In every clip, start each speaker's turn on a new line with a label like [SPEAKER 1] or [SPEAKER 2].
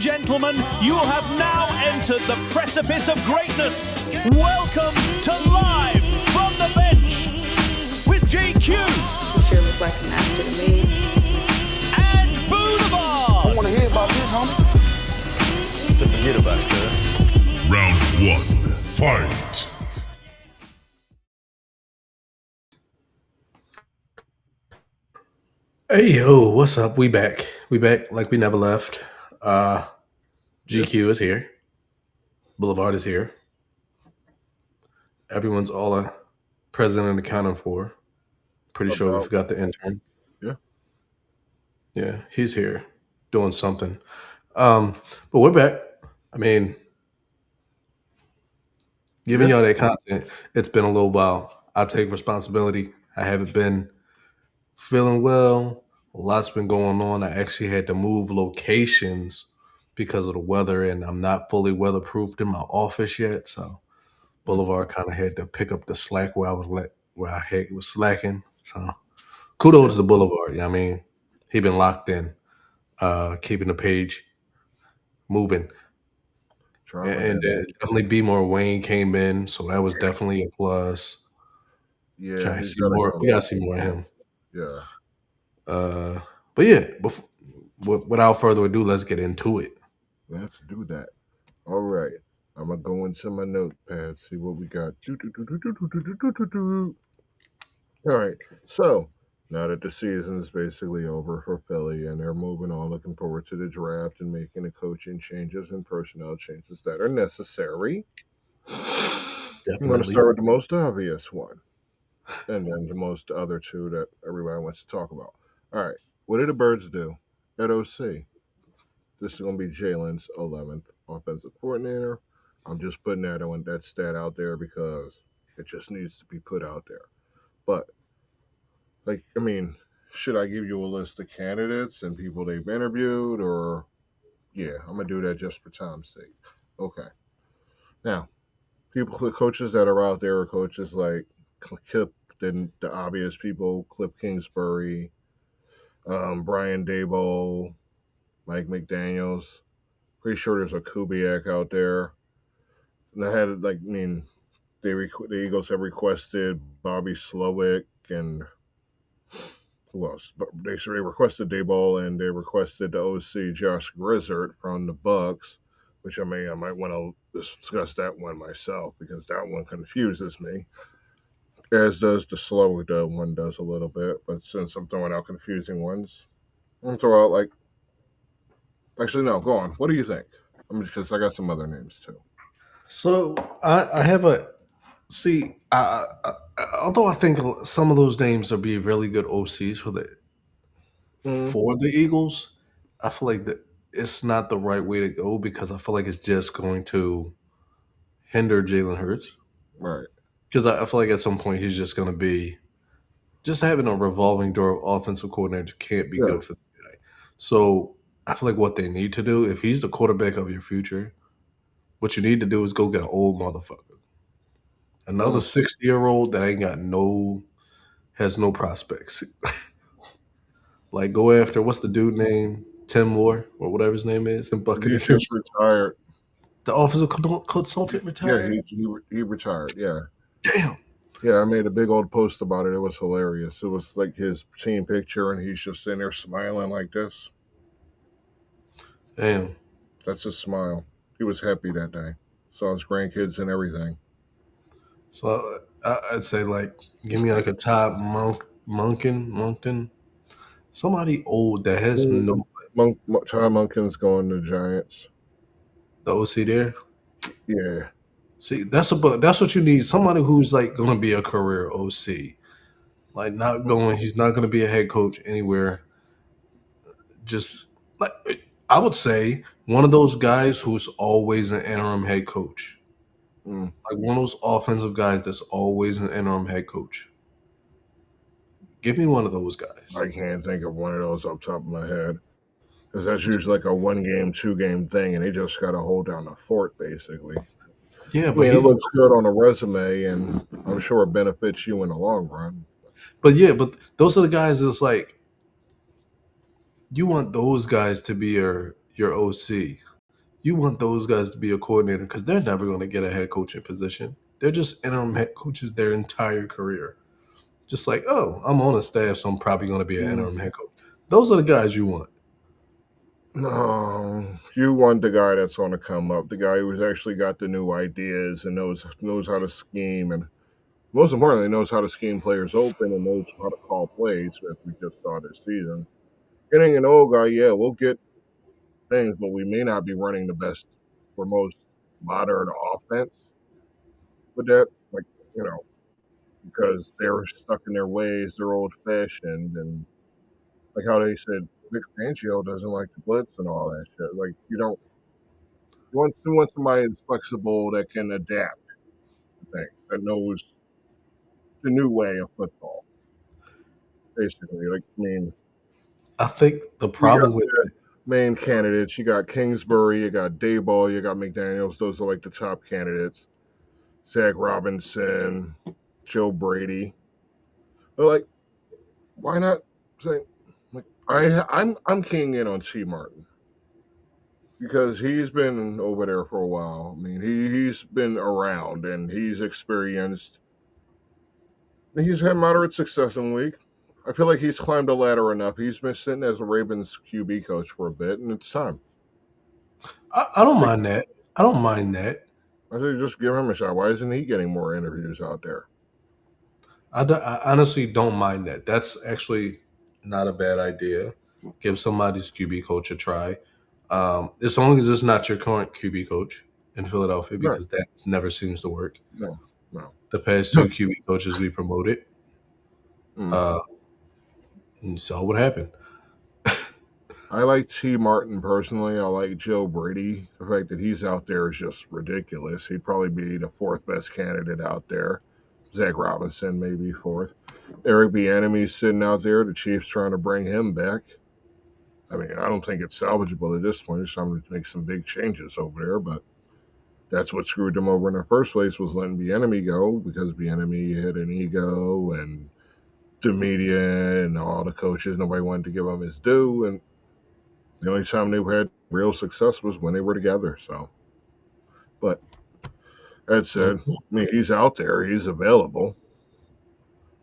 [SPEAKER 1] Gentlemen, you have now entered the precipice of greatness. Welcome to Live from the Bench with JQ.
[SPEAKER 2] You sure look like a master to me.
[SPEAKER 1] And Boulevard.
[SPEAKER 3] I want to hear about this, homie.
[SPEAKER 4] So forget about it, cuz.
[SPEAKER 5] Round 1, fight.
[SPEAKER 6] Hey yo, what's up? We back. We back like we never left. GQ is here. Boulevard is here. Everyone's all present and accounted for. Pretty sure we forgot the intern. Yeah, he's here doing something. But we're back. I mean, giving y'all that content, it's been a little while. I take responsibility. I haven't been feeling well. A lot's been going on. I actually had to move locations because of the weather, and I'm not fully weatherproofed in my office yet. So Boulevard kind of had to pick up the slack where I was slacking. So kudos to Boulevard. You know what I mean, he been locked in, keeping the page moving. And definitely B More Wayne came in, so that was definitely a plus.
[SPEAKER 7] Yeah,
[SPEAKER 6] Trying to see more. We gotta see more of him.
[SPEAKER 7] Yeah.
[SPEAKER 6] But yeah, without further ado, let's get into it.
[SPEAKER 7] Let's do that. All right. I'm going to go into my notepad, see what we got. All right. So, now that the season is basically over for Philly and they're moving on, looking forward to the draft and making the coaching changes and personnel changes that are necessary. I'm going to start with the most obvious one. And then the most other two that everybody wants to talk about. All right. What did the Birds do at OC? This is going to be Jalen's 11th offensive coordinator. I'm just putting that stat out there because it just needs to be put out there. But, should I give you a list of candidates and people they've interviewed? Or, yeah, I'm going to do that just for time's sake. Okay. Now, coaches that are out there are coaches like Kip, the obvious people, Cliff Kingsbury, Brian Daboll, Mike McDaniels. Pretty sure there's a Kubiak out there. And I had the Eagles have requested Bobby Slowick and who else? But they requested Daboll and they requested the OC Josh Grizzard from the Bucks, which I might want to discuss that one myself because that one confuses me. As does the Slowick one does a little bit, but since I'm throwing out confusing ones, I'm gonna throw out Actually, no, go on. What do you think? Because I got some other names too.
[SPEAKER 6] So I have although I think some of those names will be really good OCs for the Eagles, I feel like that it's not the right way to go because I feel like it's just going to hinder Jalen Hurts.
[SPEAKER 7] Right.
[SPEAKER 6] Because I feel like at some point he's just going to be just having a revolving door of offensive coordinators can't be good for the guy. So I feel like what they need to do, if he's the quarterback of your future, what you need to do is go get an old motherfucker. Another 60-year-old that has no prospects. Go after, what's the dude name? Tim Moore or whatever his name is in Buccaneers.
[SPEAKER 7] He just retired.
[SPEAKER 6] The offensive consultant retired?
[SPEAKER 7] Yeah, he retired, yeah.
[SPEAKER 6] Damn.
[SPEAKER 7] Yeah, I made a big old post about it. It was hilarious. It was like his team picture and he's just sitting there smiling like this.
[SPEAKER 6] Damn.
[SPEAKER 7] That's his smile. He was happy that day. Saw his grandkids and everything.
[SPEAKER 6] So I'd say give me a top Monken. Somebody old that has no.
[SPEAKER 7] Tom Monken's going to Giants.
[SPEAKER 6] The OC there.
[SPEAKER 7] Yeah.
[SPEAKER 6] See, that's what you need. Somebody who's going to be a career OC, he's not going to be a head coach anywhere. Just I would say one of those guys who's always an interim head coach. One of those offensive guys that's always an interim head coach. Give me one of those guys.
[SPEAKER 7] I can't think of one of those off the top of my head. Because that's usually like a 1-game, 2-game thing, and they just got to hold down the fort, basically.
[SPEAKER 6] Yeah, but
[SPEAKER 7] it looks good on a resume, and I'm sure it benefits you in the long run.
[SPEAKER 6] But those are the guys that's you want those guys to be your OC. You want those guys to be a coordinator because they're never going to get a head coaching position. They're just interim head coaches their entire career. Just like, oh, I'm on a staff, so I'm probably going to be an
[SPEAKER 7] Mm,
[SPEAKER 6] interim head coach. Those are the guys you want.
[SPEAKER 7] No, you want the guy that's on the come up, the guy who's actually got the new ideas and knows how to scheme, and most importantly knows how to scheme players open and knows how to call plays. As we just saw this season, getting an old guy, yeah, we'll get things, but we may not be running the best or most modern offense with that. Like you know, because they're stuck in their ways, they're old fashioned, and like how they said Vic Fangio doesn't like the blitz and all that shit. Like you don't you want somebody that's flexible that can adapt to things, that knows the new way of football. Basically, like I mean,
[SPEAKER 6] I think the
[SPEAKER 7] you got
[SPEAKER 6] problem with
[SPEAKER 7] the main candidates. You got Kingsbury, you got Dayball, you got McDaniel's. Those are like the top candidates. Zach Robinson, Joe Brady. But like, why not say like I'm keying in on C Martin because he's been over there for a while. I mean, he's been around and he's experienced. He's had moderate success in the league. I feel like he's climbed the ladder enough. He's been sitting as a Ravens QB coach for a bit, and it's time.
[SPEAKER 6] I don't mind that. I don't mind that.
[SPEAKER 7] I say just give him a shot. Why isn't he getting more interviews out there?
[SPEAKER 6] I honestly don't mind that. That's actually not a bad idea. Give somebody's QB coach a try. As long as it's not your current QB coach in Philadelphia,
[SPEAKER 7] No,
[SPEAKER 6] because that never seems to work.
[SPEAKER 7] no, no.
[SPEAKER 6] The past two QB coaches we promoted,
[SPEAKER 7] Mm.
[SPEAKER 6] uh, and saw what happened.
[SPEAKER 7] I like T. Martin personally. I like Joe Brady. The fact that he's out there is just ridiculous. He'd probably be the fourth best candidate out there. Zach Robinson maybe fourth. Eric Bieniemy's sitting out there. The Chiefs trying to bring him back. I mean, I don't think it's salvageable at this point. It's time to make some big changes over there, but that's what screwed them over in the first place was letting Bieniemy go because Bieniemy had an ego and the media and all the coaches. Nobody wanted to give him his due, and the only time they had real success was when they were together. So, but that said, I mean, he's out there, he's available.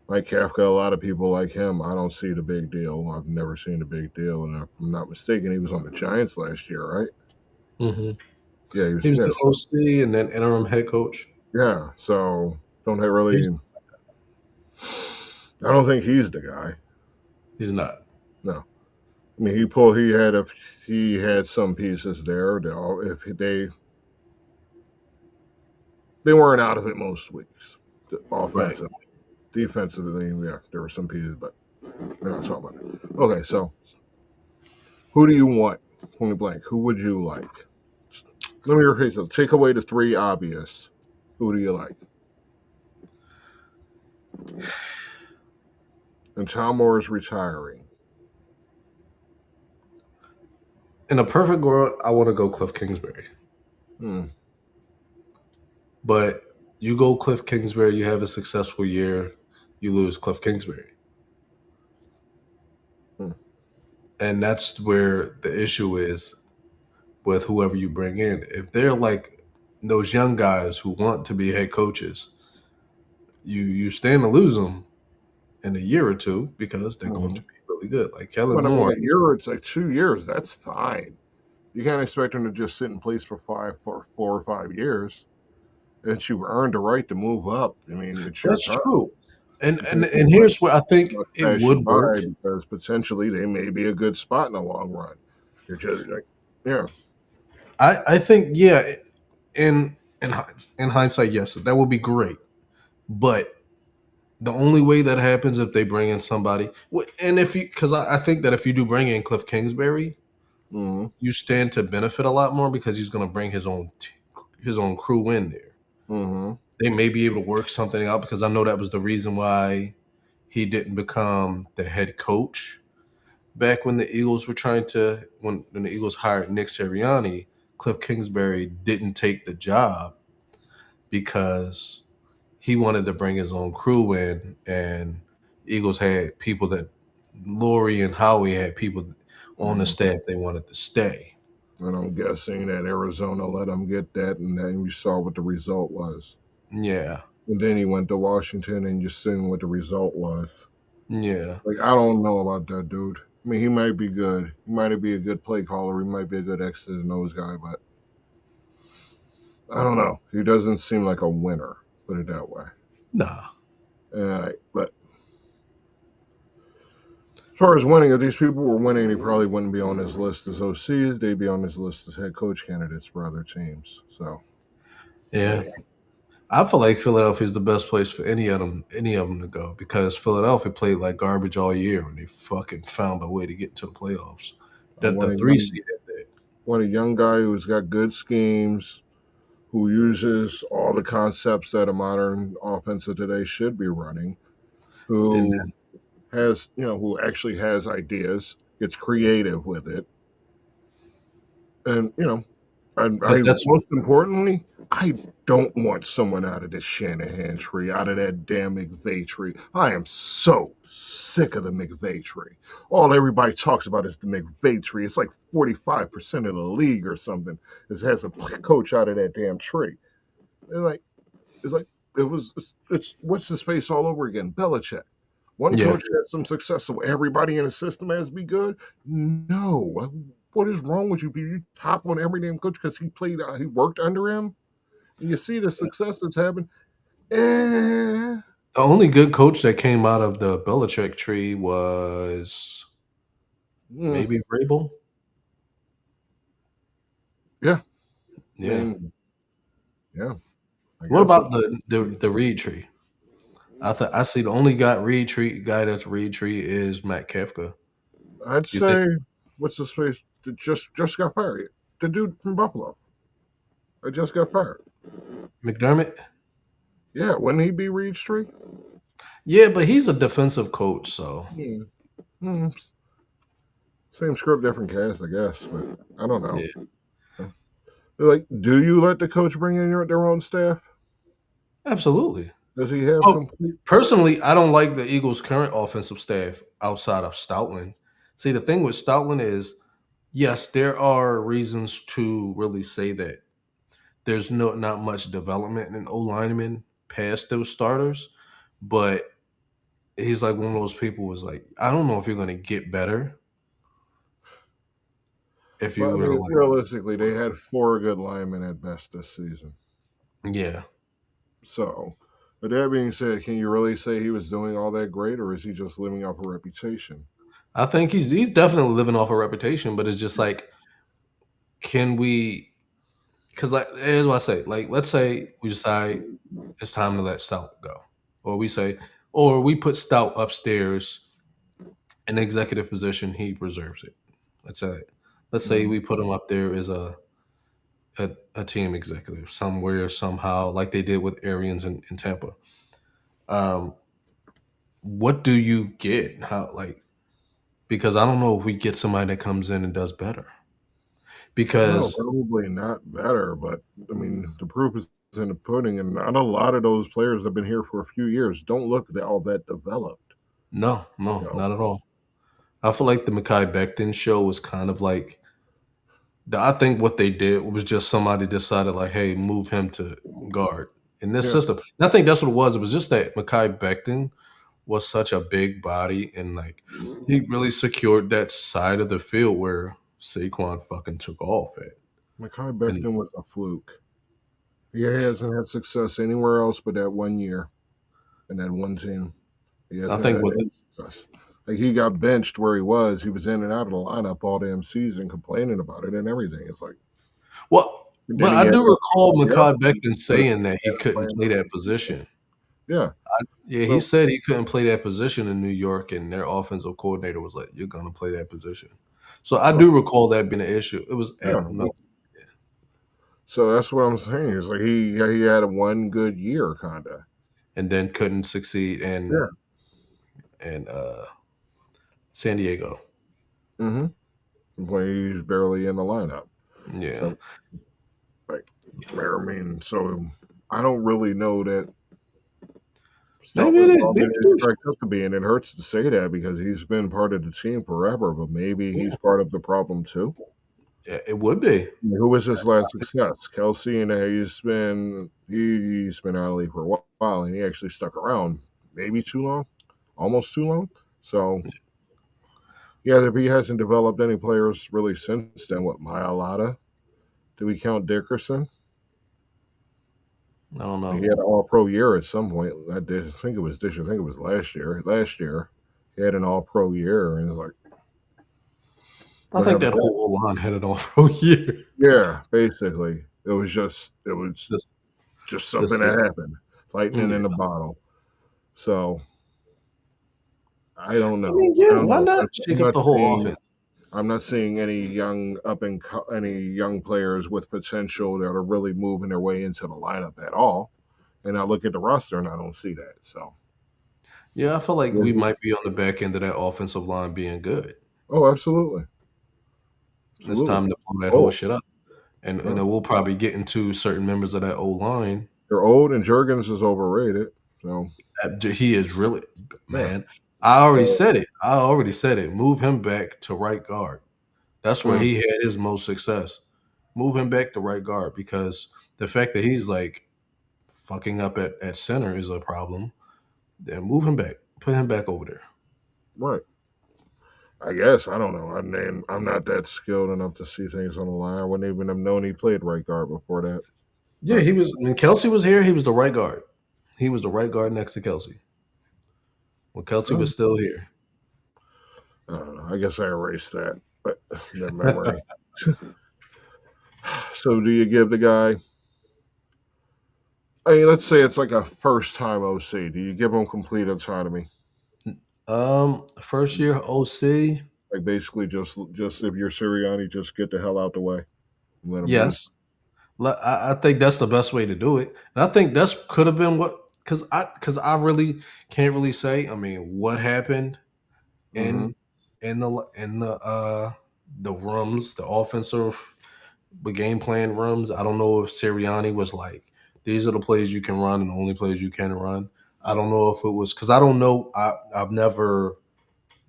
[SPEAKER 7] Like Kafka, a lot of people like him. I don't see the big deal. I've never seen the big deal, and if I'm not mistaken, he was on the Giants last year, right?
[SPEAKER 6] Mm-hmm.
[SPEAKER 7] Yeah, he was.
[SPEAKER 6] He was
[SPEAKER 7] Yeah,
[SPEAKER 6] the
[SPEAKER 7] so,
[SPEAKER 6] OC and then interim head coach.
[SPEAKER 7] yeah. So don't have really.
[SPEAKER 6] He's
[SPEAKER 7] I don't think he's the guy.
[SPEAKER 6] he's not.
[SPEAKER 7] No, I mean he pulled. He had some pieces there. If they weren't out of it most weeks,
[SPEAKER 6] Right.
[SPEAKER 7] offensively. Defensively, yeah, there were some pieces, but we're not talking about it. Okay, so who do you want? Point blank. Who would you like? Let me repeat it. Take away the three obvious. Who do you like? And Tom Moore is retiring.
[SPEAKER 6] In a perfect world, I want to go Cliff Kingsbury.
[SPEAKER 7] Hmm.
[SPEAKER 6] But you go Cliff Kingsbury, you have a successful year, you lose Cliff Kingsbury.
[SPEAKER 7] Hmm.
[SPEAKER 6] And that's where the issue is with whoever you bring in. If they're like those young guys who want to be head coaches, you stand to lose them in a year or two because they're going
[SPEAKER 7] Mhm.
[SPEAKER 6] to be really good. Like Kellen
[SPEAKER 7] But I mean,
[SPEAKER 6] Moore,
[SPEAKER 7] a year, it's like 2 years. That's fine. You can't expect him to just sit in place for 4 or 5 years. And you've earned the right to move up. I mean, it's your
[SPEAKER 6] that's
[SPEAKER 7] turn.
[SPEAKER 6] true. And
[SPEAKER 7] You
[SPEAKER 6] and
[SPEAKER 7] can't
[SPEAKER 6] and
[SPEAKER 7] just let
[SPEAKER 6] here's where I think
[SPEAKER 7] luck
[SPEAKER 6] it
[SPEAKER 7] pass you
[SPEAKER 6] would work.
[SPEAKER 7] by because potentially they may be a good spot in the long run. You're just like, yeah.
[SPEAKER 6] I think yeah, in hindsight, yes, that would be great. But the only way that happens if they bring in somebody, and if you, because I think that if you do bring in Cliff Kingsbury,
[SPEAKER 7] Mm-hmm.
[SPEAKER 6] you stand to benefit a lot more because he's going to bring his own crew in there.
[SPEAKER 7] Mm-hmm.
[SPEAKER 6] They may be able to work something out because I know that was the reason why he didn't become the head coach back when the Eagles were trying to when the Eagles hired Nick Sirianni. Cliff Kingsbury didn't take the job because he wanted to bring his own crew in, and Eagles had people that Lori and Howie had people on the
[SPEAKER 7] Mm-hmm.
[SPEAKER 6] staff they wanted to stay.
[SPEAKER 7] And I'm guessing that Arizona let him get that, and then you saw what the result was.
[SPEAKER 6] Yeah.
[SPEAKER 7] And then he went to Washington, and you seen what the result was.
[SPEAKER 6] Yeah.
[SPEAKER 7] Like, I don't know about that dude. I mean, he might be good. He might be a good play caller. He might be a good X's and O's guy, but I don't know. He doesn't seem like a winner, put it that way.
[SPEAKER 6] Nah.
[SPEAKER 7] But as far as winning, if these people were winning, they probably wouldn't be on his list as OCs. They'd be on his list as head coach candidates for other teams. So,
[SPEAKER 6] Yeah. I feel like Philadelphia is the best place for any of them to go because Philadelphia played like garbage all year and they fucking found a way to get to the playoffs.
[SPEAKER 7] I
[SPEAKER 6] That
[SPEAKER 7] want
[SPEAKER 6] the
[SPEAKER 7] a
[SPEAKER 6] three
[SPEAKER 7] young,
[SPEAKER 6] seed at that.
[SPEAKER 7] want a young guy who's got good schemes, who uses all the concepts that a modern offense of today should be running,
[SPEAKER 6] Didn't
[SPEAKER 7] who has, who actually has ideas, gets creative with it, and I
[SPEAKER 6] but that's
[SPEAKER 7] most importantly, I don't want someone out of this Shanahan tree, out of that damn McVay tree. I am so sick of the McVay tree. All everybody talks about is the McVay tree. It's like 45% of the league or something has a coach out of that damn tree. And like it's like it's what's his face all over again? Belichick. One
[SPEAKER 6] yeah.
[SPEAKER 7] coach had some success, so everybody in the system has to be good. No, what is wrong with you? You top on every damn coach because he worked under him, and you see the success that's happened. Eh,
[SPEAKER 6] The only good coach that came out of the Belichick tree was
[SPEAKER 7] mm,
[SPEAKER 6] maybe Vrabel.
[SPEAKER 7] yeah, I
[SPEAKER 6] Yeah.
[SPEAKER 7] mean, yeah, I
[SPEAKER 6] What
[SPEAKER 7] guess so.
[SPEAKER 6] about the Reed tree? I see the only guy that's Reed tree is Matt Kafka.
[SPEAKER 7] I'd
[SPEAKER 6] You think
[SPEAKER 7] say what's his face that just got fired? The dude from Buffalo. I just got fired.
[SPEAKER 6] McDermott?
[SPEAKER 7] Yeah, wouldn't he be Reed Street?
[SPEAKER 6] Yeah, but he's a defensive coach, so
[SPEAKER 7] Hmm. Hmm. Same script, different cast, I guess, but I don't know.
[SPEAKER 6] yeah,
[SPEAKER 7] Like, do you let the coach bring in their own staff?
[SPEAKER 6] absolutely.
[SPEAKER 7] Does he have
[SPEAKER 6] Oh,
[SPEAKER 7] complete?
[SPEAKER 6] personally, I don't like the Eagles' current offensive staff outside of Stoutland. See, the thing with Stoutland is, yes, there are reasons to really say that there's not much development in O linemen past those starters, but he's like one of those people who's like, I don't know if you're going to get better if
[SPEAKER 7] Well,
[SPEAKER 6] you
[SPEAKER 7] I
[SPEAKER 6] were to
[SPEAKER 7] mean,
[SPEAKER 6] like,
[SPEAKER 7] realistically, they had four good linemen at best this season.
[SPEAKER 6] yeah.
[SPEAKER 7] So, with that being said, can you really say he was doing all that great, or is he just living off a reputation?
[SPEAKER 6] I think he's definitely living off a reputation, but it's just like, can we? Because like here's what I say. Like, let's say we decide it's time to let Stout go, or we put Stout upstairs in the executive position. He reserves it. Let's say,
[SPEAKER 7] Mhm.
[SPEAKER 6] we put him up there as a team executive somewhere somehow, like they did with Arians in Tampa. Um, what do you get? How like because I don't know if we get somebody that comes in and does better.
[SPEAKER 7] No,
[SPEAKER 6] Because
[SPEAKER 7] probably not better, but I mean, the proof is in the pudding, and not a lot of those players that have been here for a few years don't look all that developed.
[SPEAKER 6] no,
[SPEAKER 7] You
[SPEAKER 6] no,
[SPEAKER 7] know,
[SPEAKER 6] not at all. I feel like the Mekhi Becton show was kind of like I think what they did was just somebody decided like, hey, move him to guard in this
[SPEAKER 7] yeah,
[SPEAKER 6] system. And I think that's what it was. It was just that Mekhi Becton was such a big body and like he really secured that side of the field where Saquon fucking took off at.
[SPEAKER 7] Mekhi
[SPEAKER 6] And
[SPEAKER 7] Becton was a fluke. He hasn't had success anywhere else but that one year and that one team. He
[SPEAKER 6] I
[SPEAKER 7] hasn't
[SPEAKER 6] think
[SPEAKER 7] had
[SPEAKER 6] what
[SPEAKER 7] any success. Like he got benched where he was. He was in and out of the lineup all damn season, complaining about it and everything. It's like
[SPEAKER 6] well,
[SPEAKER 7] then
[SPEAKER 6] but
[SPEAKER 7] he
[SPEAKER 6] I
[SPEAKER 7] had
[SPEAKER 6] do recall
[SPEAKER 7] everybody else
[SPEAKER 6] Mekhi Becton
[SPEAKER 7] put
[SPEAKER 6] saying that he
[SPEAKER 7] a
[SPEAKER 6] couldn't
[SPEAKER 7] plan
[SPEAKER 6] play
[SPEAKER 7] for
[SPEAKER 6] that
[SPEAKER 7] him.
[SPEAKER 6] position.
[SPEAKER 7] Yeah.
[SPEAKER 6] Yeah, he
[SPEAKER 7] So
[SPEAKER 6] said he couldn't play that position in New York, and their offensive coordinator was like, "You're gonna play that position." So I
[SPEAKER 7] well,
[SPEAKER 6] do recall that being an issue. It was
[SPEAKER 7] yeah.
[SPEAKER 6] at no,
[SPEAKER 7] So that's what I'm saying. It's like he had a one good year kinda.
[SPEAKER 6] and then couldn't succeed
[SPEAKER 7] Yeah.
[SPEAKER 6] in San Diego.
[SPEAKER 7] Mm-hmm. When he's barely in the lineup.
[SPEAKER 6] Yeah,
[SPEAKER 7] So like I mean, so I don't really know that Stoutland's all
[SPEAKER 6] maybe
[SPEAKER 7] that
[SPEAKER 6] they
[SPEAKER 7] he's
[SPEAKER 6] do.
[SPEAKER 7] cracked up to be, and it hurts to say that because he's been part of the team forever, but maybe he's part of the problem too.
[SPEAKER 6] It would be.
[SPEAKER 7] Who was his last success? Kelsey, and he's been out of the league for a while, and he actually stuck around maybe too long, almost too long. So yeah, he hasn't developed any players really since then. What, Myalata? Do we count Dickerson?
[SPEAKER 6] I don't
[SPEAKER 7] He
[SPEAKER 6] know.
[SPEAKER 7] had an All-Pro year at some point. I think it was this year. I think it was last year. Last year, he had an All-Pro year, and it's like,
[SPEAKER 6] I
[SPEAKER 7] what
[SPEAKER 6] think
[SPEAKER 7] happened
[SPEAKER 6] that
[SPEAKER 7] to that?
[SPEAKER 6] whole line had it all for a year.
[SPEAKER 7] Yeah, basically, it was
[SPEAKER 6] This,
[SPEAKER 7] just
[SPEAKER 6] this,
[SPEAKER 7] something that happened, lightning in
[SPEAKER 6] yeah.
[SPEAKER 7] a bottle. So I don't
[SPEAKER 6] I
[SPEAKER 7] know.
[SPEAKER 6] mean,
[SPEAKER 7] I
[SPEAKER 6] yeah.
[SPEAKER 7] don't
[SPEAKER 6] Why
[SPEAKER 7] know.
[SPEAKER 6] not
[SPEAKER 7] I'm
[SPEAKER 6] shake up
[SPEAKER 7] not
[SPEAKER 6] the whole
[SPEAKER 7] seeing.
[SPEAKER 6] offense?
[SPEAKER 7] I'm not seeing any young players with potential that are really moving their way into the lineup at all. And I look at the roster and I don't see that. So,
[SPEAKER 6] Yeah, I feel like we
[SPEAKER 7] yeah.
[SPEAKER 6] might be on the back end of that offensive line being good.
[SPEAKER 7] Oh, absolutely,
[SPEAKER 6] It's
[SPEAKER 7] absolutely.
[SPEAKER 6] time to blow that whole
[SPEAKER 7] Oh,
[SPEAKER 6] shit up, and
[SPEAKER 7] yeah.
[SPEAKER 6] then we'll probably get into certain members of that old line.
[SPEAKER 7] They're old, and Jurgens is overrated. So,
[SPEAKER 6] He is really,
[SPEAKER 7] yeah.
[SPEAKER 6] man. I already
[SPEAKER 7] So,
[SPEAKER 6] said it. I already said it. Move him back to right guard. That's where
[SPEAKER 7] mm,
[SPEAKER 6] he had his most success. Move him back to right guard because the fact that he's like fucking up at center is a problem. Then move him back. Put him back over there.
[SPEAKER 7] right. I guess I don't know. I mean, I'm not that skilled enough to see things on the line. I wouldn't even have known he played right guard before that.
[SPEAKER 6] Yeah,
[SPEAKER 7] But
[SPEAKER 6] he was when Kelsey was here, he was the right guard. He was the right guard next to Kelsey. When Kelsey
[SPEAKER 7] uh,
[SPEAKER 6] was still here.
[SPEAKER 7] I don't know. I guess I erased that, but that memory. So, do you give the guy? I mean, let's say it's like a first time OC. Do you give him complete autonomy?
[SPEAKER 6] First year OC,
[SPEAKER 7] Like basically, just if you're Sirianni, just get the hell out the way and let him do.
[SPEAKER 6] yes. I think that's the best way to do it. And I think that's could have been what because I really can't really say. I mean, what happened
[SPEAKER 7] Mm-hmm.
[SPEAKER 6] in the rooms, the offensive the game plan rooms. I don't know if Sirianni was like, these are the plays you can run and the only plays you can run. I don't know if it was because I don't know. I've never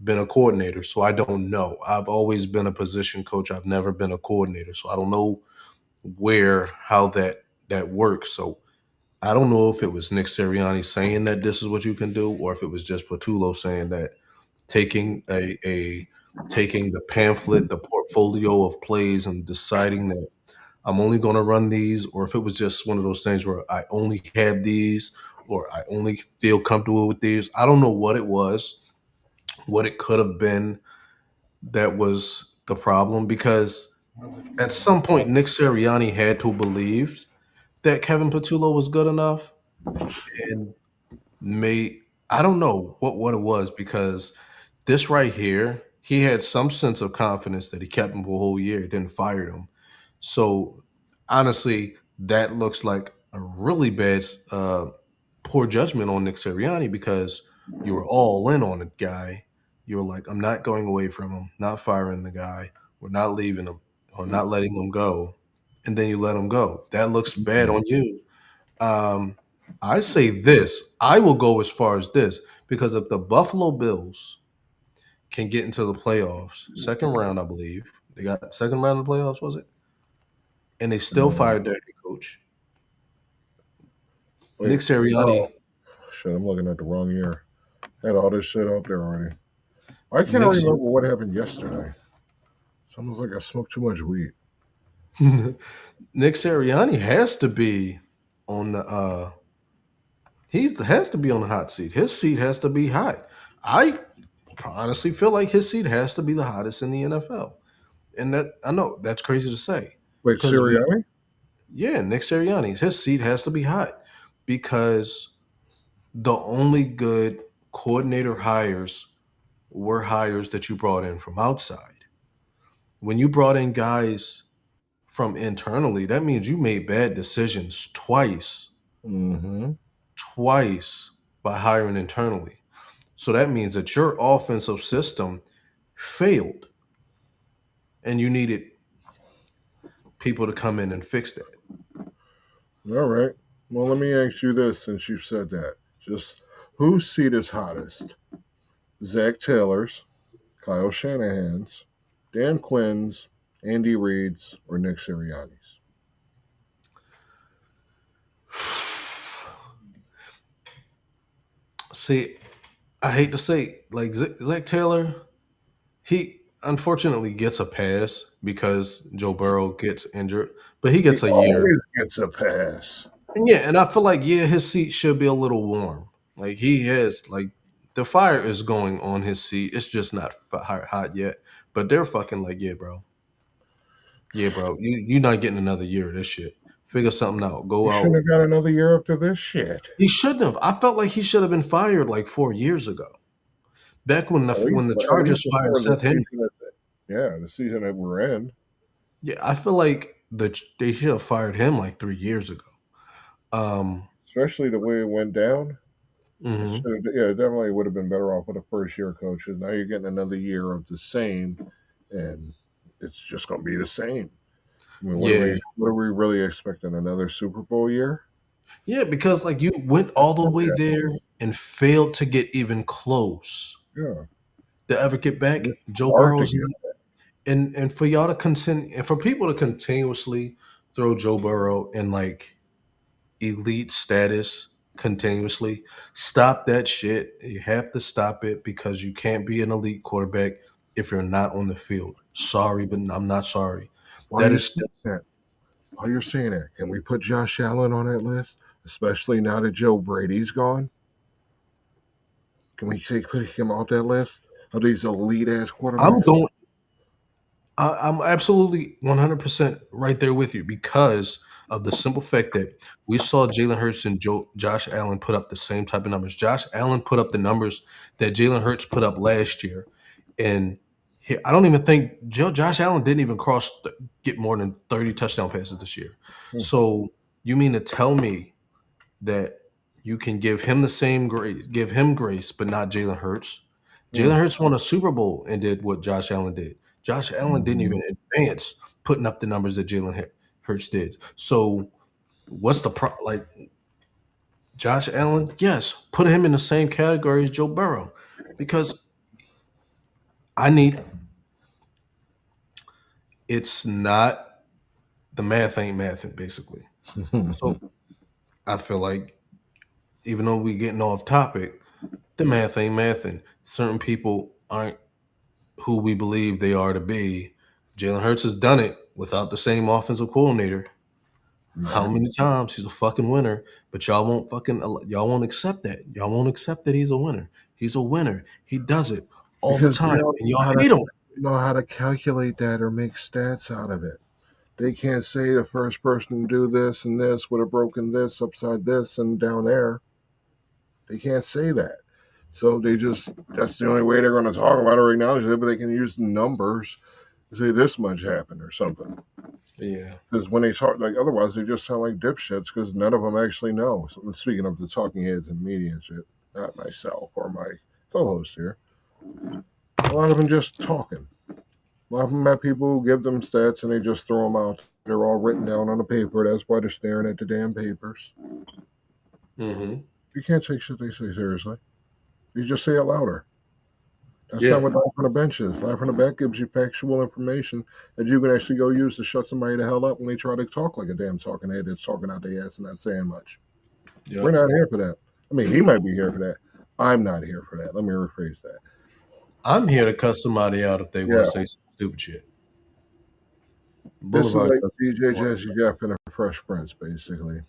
[SPEAKER 6] been a coordinator, so I don't know. I've always been a position coach. I've never been a coordinator, so I don't know where how that works. So I don't know if it was Nick Sirianni saying that this is what you can do, or if it was just Patullo saying that taking a taking the pamphlet, the portfolio of plays, and deciding that I'm only going to run these, or if it was just one of those things where I only have these, or I only feel comfortable with these. I don't know what it was, what it could have been that was the problem, because at some point Nick Sirianni had to believe that Kevin Patullo was good enough, and may I don't know what it was, because this right here, he had some sense of confidence that he kept him for a whole year, didn't fire him. So honestly, that looks like a really bad, poor judgment on Nick Sirianni, because you were all in on the guy. You were like, I'm not going away from him, not firing the guy, we're not leaving him, or not letting him go, and then you let him go. That looks bad on you. Um, I say this. I will go as far as this, because if the Buffalo Bills can get into the playoffs, second round, I believe they got second round of the playoffs, was it? And they still
[SPEAKER 7] Mm.
[SPEAKER 6] fired their head coach,
[SPEAKER 7] Wait,
[SPEAKER 6] Nick Sirianni.
[SPEAKER 7] oh shit! I'm looking at the wrong year. Had all this shit up there already. I can't
[SPEAKER 6] Nick
[SPEAKER 7] remember what happened yesterday. It's almost like I smoked too much weed.
[SPEAKER 6] Nick Sirianni has to be on the he's has to be on the hot seat. His seat has to be hot. I honestly feel like his seat has to be the hottest in the NFL. And that I know that's crazy to say,
[SPEAKER 7] Wait,
[SPEAKER 6] because
[SPEAKER 7] Sirianni?
[SPEAKER 6] yeah, Nick Sirianni, his seat has to be hot, because the only good coordinator hires were hires that you brought in from outside. When you brought in guys from internally, that means you made bad decisions
[SPEAKER 7] Mm-hmm.
[SPEAKER 6] twice by hiring internally. So that means that your offensive system failed, and you needed people to come in and fix that.
[SPEAKER 7] All right. Well, let me ask you this since you've said that. Just whose seat is hottest? Zach Taylor's, Kyle Shanahan's, Dan Quinn's, Andy Reid's or Nick Sirianni's?
[SPEAKER 6] See, I hate to say, like Zach Taylor, he unfortunately gets a pass because Joe Burrow gets injured, but he
[SPEAKER 7] He
[SPEAKER 6] gets a year.
[SPEAKER 7] always gets a pass.
[SPEAKER 6] And yeah, and I feel like his seat should be a little warm. Like he has, like the fire is going on his seat. It's just not hot yet. But they're fucking like, yeah, bro, you not getting another year of this shit. Figure something out.
[SPEAKER 7] He
[SPEAKER 6] Go
[SPEAKER 7] shouldn't
[SPEAKER 6] out.
[SPEAKER 7] have got another year after this shit.
[SPEAKER 6] He shouldn't have. I felt like he should have been fired like 4 years ago. Back when the
[SPEAKER 7] At least
[SPEAKER 6] Chargers fired
[SPEAKER 7] before the
[SPEAKER 6] Seth Henry.
[SPEAKER 7] season. Yeah, the season that we're in.
[SPEAKER 6] Yeah, I feel like they should have fired him like 3 years ago. Um,
[SPEAKER 7] Especially the way it went down.
[SPEAKER 6] mhm.
[SPEAKER 7] Yeah, definitely would have been better off with a first year coach. Now you're getting another year of the same, and it's just going to be the same. I mean,
[SPEAKER 6] Yeah,
[SPEAKER 7] what are we really expecting? Another Super Bowl year?
[SPEAKER 6] yeah, because like you went all the way there and failed to get even close
[SPEAKER 7] Yeah,
[SPEAKER 6] to ever get back.
[SPEAKER 7] it's
[SPEAKER 6] Joe
[SPEAKER 7] hard to
[SPEAKER 6] Burrow's
[SPEAKER 7] get.
[SPEAKER 6] not, and for y'all to continue and for people to continuously throw Joe Burrow in like elite status continuously, stop that shit. You have to stop it because you can't be an elite quarterback if you're not on the field. Sorry, but I'm not sorry.
[SPEAKER 7] Why are
[SPEAKER 6] That
[SPEAKER 7] you
[SPEAKER 6] is
[SPEAKER 7] saying that? Why are you saying that? Can we put Josh Allen on that list, especially now that Joe Brady's gone? Can we put him off that list of these elite ass
[SPEAKER 6] I'm
[SPEAKER 7] quarterbacks?
[SPEAKER 6] going. I'm absolutely 100% right there with you because of the simple fact that we saw Jalen Hurts and Josh Allen put up the same type of numbers. Josh Allen put up the numbers that Jalen Hurts put up last year, and I don't even think Josh Allen didn't even get more than 30 touchdown passes this year.
[SPEAKER 7] Hmm.
[SPEAKER 6] So you mean to tell me that you can give him the same grace, give him grace, but not Jalen Hurts?
[SPEAKER 7] Hmm.
[SPEAKER 6] Jalen Hurts won a Super Bowl and did what Josh Allen did. Josh Allen didn't
[SPEAKER 7] Mhm.
[SPEAKER 6] even advance putting up the numbers that Jalen Hurts did. So what's the like Josh Allen? Yes, put him in the same category as Joe Burrow because I need. It's not the math ain't mathing basically. So I feel like even though we getting off topic, the math ain't mathing. Certain people aren't who we believe they are to be. Jalen Hurts has done it without the same offensive coordinator. How
[SPEAKER 7] Right.
[SPEAKER 6] many times he's a fucking winner, but y'all won't accept that. Y'all won't accept that he's a winner. He's a winner. He does it all the
[SPEAKER 7] Because they
[SPEAKER 6] time,
[SPEAKER 7] don't
[SPEAKER 6] and
[SPEAKER 7] know
[SPEAKER 6] y'all
[SPEAKER 7] how to
[SPEAKER 6] hate him.
[SPEAKER 7] calculate that or make stats out of it. They can't say the first person to do this and this would have broken this upside this and down there. They can't say that. So that's the only way they're going to talk about it right now is that they can use numbers to say this much happened or something.
[SPEAKER 6] Yeah,
[SPEAKER 7] Because when they talk, like otherwise, they just sound like dipshits because none of them actually know. So, speaking of the talking heads and media and shit, not myself or my co-host here, a lot of them just talking. A lot of them have people who give them stats and they just throw them out. They're all written down on a paper. That's why they're staring at the damn papers.
[SPEAKER 6] mm-hmm.
[SPEAKER 7] You can't take shit they say seriously. You just say it louder. That's
[SPEAKER 6] Yeah,
[SPEAKER 7] not what live from the bench is. Live from the back gives you factual information that you can actually go use to shut somebody the hell up when they try to talk like a damn talking head that's talking out their ass and not saying much. We're
[SPEAKER 6] yep.
[SPEAKER 7] not here for that. I mean, he might be here for that. I'm not here for that. Let me rephrase that.
[SPEAKER 6] I'm here to cuss somebody out if they want
[SPEAKER 7] Yeah,
[SPEAKER 6] to say some stupid shit.
[SPEAKER 7] this is
[SPEAKER 6] Boulevard
[SPEAKER 7] like
[SPEAKER 6] does
[SPEAKER 7] DJ
[SPEAKER 6] what
[SPEAKER 7] Jazzy Jeff and a Fresh Prince, basically.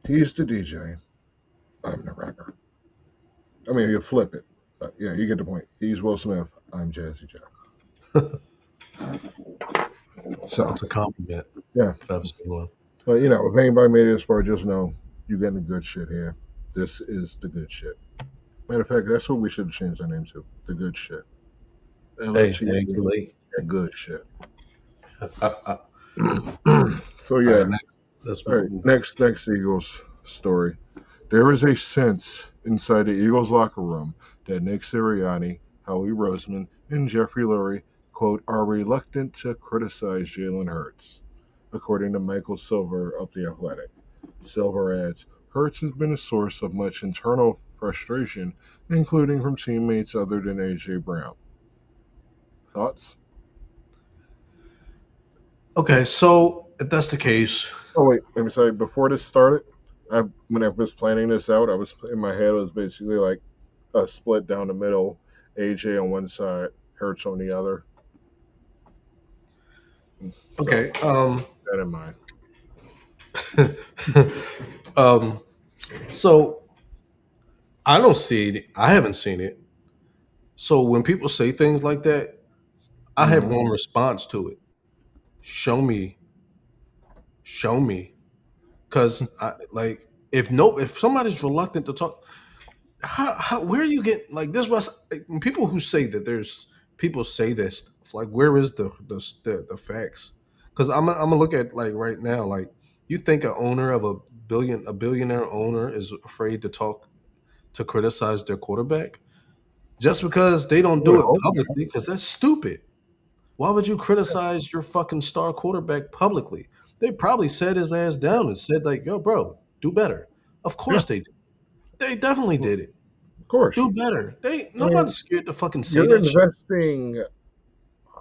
[SPEAKER 7] He's the DJ. I'm the rapper. I mean, you flip it. But yeah, you get the point. He's Will Smith. I'm Jazzy Jeff. So,
[SPEAKER 6] That's a compliment
[SPEAKER 7] yeah.
[SPEAKER 6] if I've ever seen one.
[SPEAKER 7] But, if anybody made it this far, just know you're getting the good shit here. This is the good shit. Matter of fact, that's what we should change our name to. The good shit.
[SPEAKER 6] Hey, it
[SPEAKER 7] LFTB,
[SPEAKER 6] ain't too late.
[SPEAKER 7] that good shit.
[SPEAKER 6] All
[SPEAKER 7] So,
[SPEAKER 6] right,
[SPEAKER 7] yeah.
[SPEAKER 6] next, let's
[SPEAKER 7] All right.
[SPEAKER 6] move.
[SPEAKER 7] Next Eagles story. There is a sense inside the Eagles locker room that Nick Sirianni, Howie Roseman, and Jeffrey Lurie, quote, are reluctant to criticize Jalen Hurts, according to Michael Silver of The Athletic. Silver adds, Hurts has been a source of much internal frustration, including from teammates other than A.J. Brown. Thoughts?
[SPEAKER 6] Okay, so if that's the case,
[SPEAKER 7] Oh wait, let me say before this started, when I was planning this out, I was in my head it was basically like a split down the middle, AJ on one side, Hurts on the other. So
[SPEAKER 6] okay,
[SPEAKER 7] that in mind.
[SPEAKER 6] um, so I don't see it. I haven't seen it. So when people say things like that, I have
[SPEAKER 7] Hmm.
[SPEAKER 6] one response to it. Show me, show me, because I like if somebody's reluctant to talk, how where are you get like this was like, when people who say that there's people say this like where is the facts? Because I'm gonna look at like right now like you think a owner of a billionaire owner is afraid to talk to criticize their quarterback just because they don't
[SPEAKER 7] I would
[SPEAKER 6] do it
[SPEAKER 7] hope not.
[SPEAKER 6] publicly because that's stupid. Why would you criticize your fucking star quarterback publicly? They probably sat his ass down and said like, "Yo, bro, do better." Of
[SPEAKER 7] Yeah,
[SPEAKER 6] course they did. They definitely
[SPEAKER 7] of
[SPEAKER 6] did it.
[SPEAKER 7] course.
[SPEAKER 6] Do better. They
[SPEAKER 7] I mean,
[SPEAKER 6] nobody's scared to fucking say
[SPEAKER 7] you're
[SPEAKER 6] that shit.
[SPEAKER 7] investing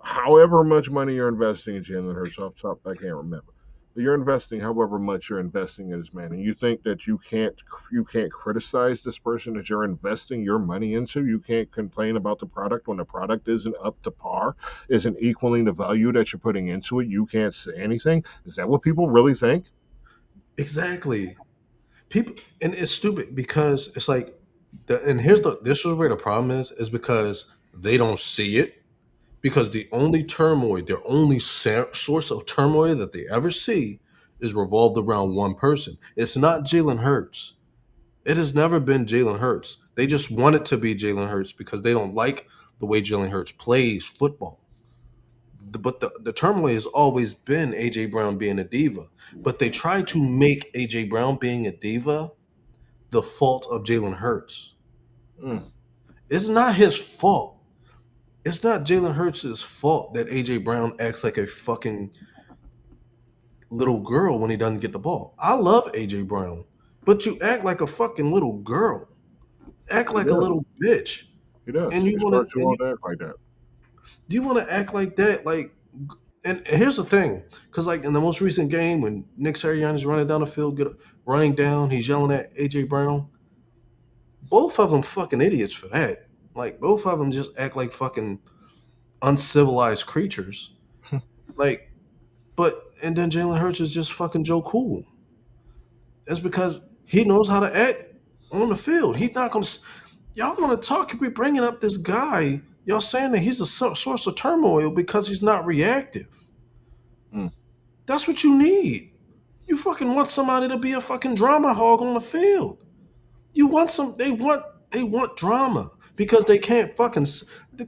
[SPEAKER 7] however much money you're investing in Jalen Hurts off top, I can't remember. But you're investing however much you're investing in this man, and you think that you can't criticize this person that you're investing your money into. You can't complain about the product when the product isn't up to par, isn't equaling the value that you're putting into it. You can't say anything. Is that what people really think?
[SPEAKER 6] Exactly. People and it's stupid because it's like and here's the this is where the problem is because they don't see it because the only turmoil, their only source of turmoil that they ever see is revolved around one person. It's not Jalen Hurts. It has never been Jalen Hurts. They just want it to be Jalen Hurts because they don't like the way Jalen Hurts plays football. But the turmoil has always been AJ Brown being a diva. But they try to make AJ Brown being a diva the fault of Jalen Hurts.
[SPEAKER 7] Mm,
[SPEAKER 6] It's not his fault. It's not Jalen Hurts' fault that AJ Brown acts like a fucking little girl when he doesn't get the ball. I love AJ Brown, but you act like a fucking little girl. Act
[SPEAKER 7] he
[SPEAKER 6] like a
[SPEAKER 7] does.
[SPEAKER 6] little bitch.
[SPEAKER 7] He does.
[SPEAKER 6] And you
[SPEAKER 7] He's
[SPEAKER 6] want
[SPEAKER 7] far
[SPEAKER 6] to
[SPEAKER 7] too old to act like that.
[SPEAKER 6] you want to act like that like and here's the thing because like in the most recent game when Nick Sirianni's running down the field running down he's yelling at AJ Brown, both of them fucking idiots for that. Like both of them just act like fucking uncivilized creatures. Like but and then Jalen Hurts is just fucking Joe Cool. It's because he knows how to act on the field. He's not gonna. Y'all want to talk? We bringing up this guy. Y'all saying that he's a source of turmoil because he's not reactive.
[SPEAKER 7] Mm,
[SPEAKER 6] That's what you need. You fucking want somebody to be a fucking drama hog on the field. You want some. They want drama because they can't fucking spin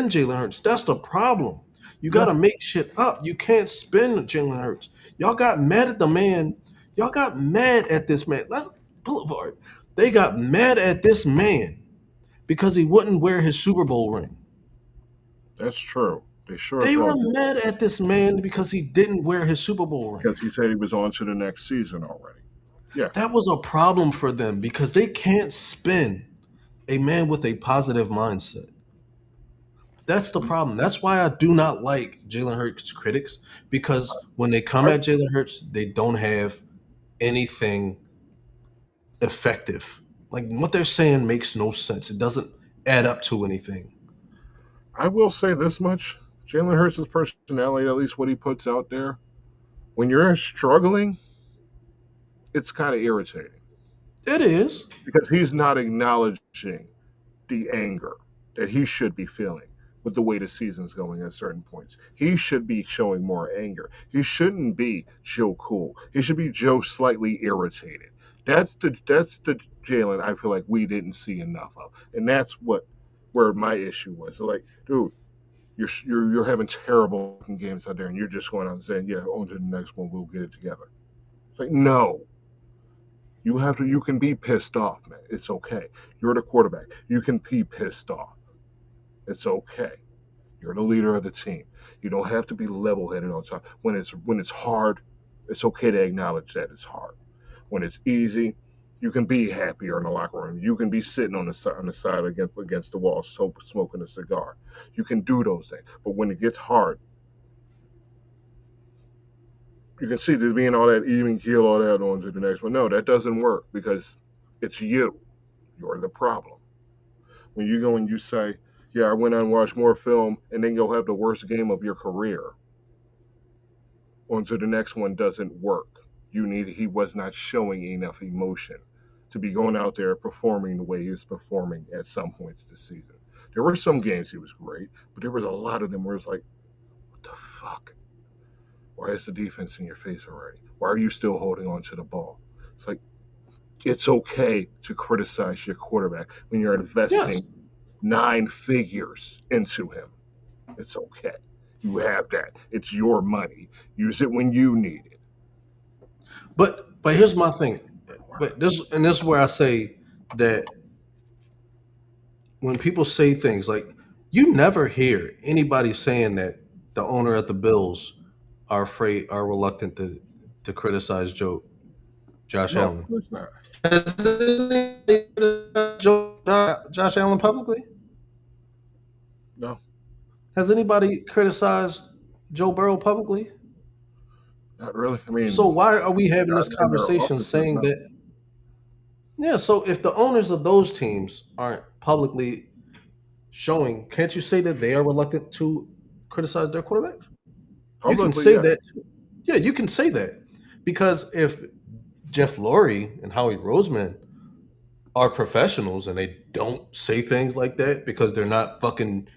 [SPEAKER 6] Jalen Hurts. That's the problem. You got
[SPEAKER 7] yeah,
[SPEAKER 6] to make shit up. You can't spin Jalen Hurts. Y'all got mad at the man. Y'all got mad at this man. Let's Boulevard. They got mad at this man because he wouldn't wear his Super Bowl ring.
[SPEAKER 7] that's true. They sure as
[SPEAKER 6] They were
[SPEAKER 7] hell did.
[SPEAKER 6] mad at this man because he didn't wear his Super Bowl ring.
[SPEAKER 7] Because he said he was on to the next season already. Yeah.
[SPEAKER 6] That was a problem for them because they can't spin a man with a positive mindset. That's the problem. That's why I do not like Jalen Hurts critics because when they come
[SPEAKER 7] I,
[SPEAKER 6] at Jalen Hurts, they don't have anything effective. Like what they're saying makes no sense. It doesn't add up to anything.
[SPEAKER 7] I will say this much. Jalen Hurts' personality, at least what he puts out there, when you're struggling, it's kind of irritating
[SPEAKER 6] It is.
[SPEAKER 7] because he's not acknowledging the anger that he should be feeling with the way the season's going at certain points. He should be showing more anger. He shouldn't be Joe Cool. He should be Joe slightly irritated. That's the Jalen I feel like we didn't see enough of, and that's where my issue was. So like, dude, you're having terrible games out there, and you're just going out and saying, yeah, on to the next one, we'll get it together. It's like, no, you can be pissed off, man. It's okay. You're the quarterback. You can be pissed off. It's okay. You're the leader of the team. You don't have to be level headed all the time. When it's hard, it's okay to acknowledge that it's hard. When it's easy, You can be happier in the locker room. You can be sitting on the side against the wall, smoking a cigar. You can do those things. But when it gets hard, you can see there's being all that even keel, all that on to the next one. No, that doesn't work because it's you. You're the problem. When you go and you say, "Yeah, I went out and watched more film," and then you'll have the worst game of your career. On to the next one doesn't work. He was not showing enough emotion to be going out there performing the way he was performing at some points this season. There were some games he was great, but there was a lot of them where it's like, what the fuck? Why is the defense in your face already? Why are you still holding on to the ball? It's like, it's okay to criticize your quarterback when you're investing
[SPEAKER 6] Yes.
[SPEAKER 7] 9 figures into him. It's okay. You have that. It's your money. Use it when you need it.
[SPEAKER 6] But here's my thing. But this is where I say that when people say things like, you never hear anybody saying that the owner at the Bills are reluctant to criticize Josh
[SPEAKER 7] No, of
[SPEAKER 6] Allen.
[SPEAKER 7] course not.
[SPEAKER 6] Has anybody criticized Josh Allen publicly?
[SPEAKER 7] No,
[SPEAKER 6] Has anybody criticized Joe Burrow publicly?
[SPEAKER 7] not really. I mean,
[SPEAKER 6] So why are we having
[SPEAKER 7] not
[SPEAKER 6] this
[SPEAKER 7] in their
[SPEAKER 6] conversation
[SPEAKER 7] offices,
[SPEAKER 6] saying
[SPEAKER 7] no.
[SPEAKER 6] that? Yeah, so if the owners of those teams aren't publicly showing, can't you say that they are reluctant to criticize their quarterbacks? You can
[SPEAKER 7] Publicly,
[SPEAKER 6] say
[SPEAKER 7] yes.
[SPEAKER 6] that. Yeah, you can say that. Because if Jeff Lurie and Howie Roseman are professionals and they don't say things like that because they're not fucking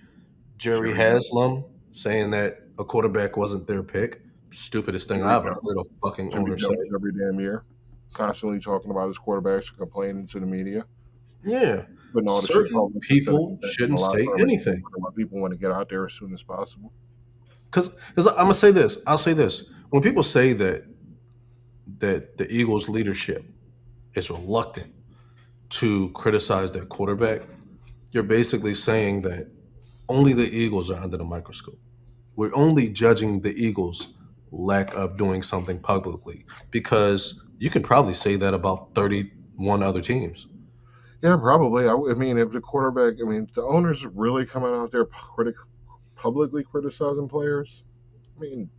[SPEAKER 6] Jerry
[SPEAKER 7] Jerry Jones.
[SPEAKER 6] Haslam saying that a quarterback wasn't their pick. Stupidest thing
[SPEAKER 7] Jerry
[SPEAKER 6] I've ever
[SPEAKER 7] Jones.
[SPEAKER 6] heard a fucking
[SPEAKER 7] Jimmy
[SPEAKER 6] owner say.
[SPEAKER 7] Jones every damn year, constantly talking about his quarterbacks and complaining to the media,
[SPEAKER 6] Yeah.
[SPEAKER 7] putting all the shit
[SPEAKER 6] Certain
[SPEAKER 7] problems instead of
[SPEAKER 6] people
[SPEAKER 7] in the
[SPEAKER 6] shouldn't
[SPEAKER 7] locker
[SPEAKER 6] say
[SPEAKER 7] room.
[SPEAKER 6] anything.
[SPEAKER 7] People want to get out there as soon as possible.
[SPEAKER 6] Because I'm gonna say this. I'll say this. When people say that the Eagles leadership is reluctant to criticize their quarterback, you're basically saying that only the Eagles are under the microscope. We're only judging the Eagles' lack of doing something publicly because you can probably say that about 31 other teams.
[SPEAKER 7] Yeah, probably. I mean, if the quarterback, I mean, the owners really coming out there publicly criticizing players, I mean,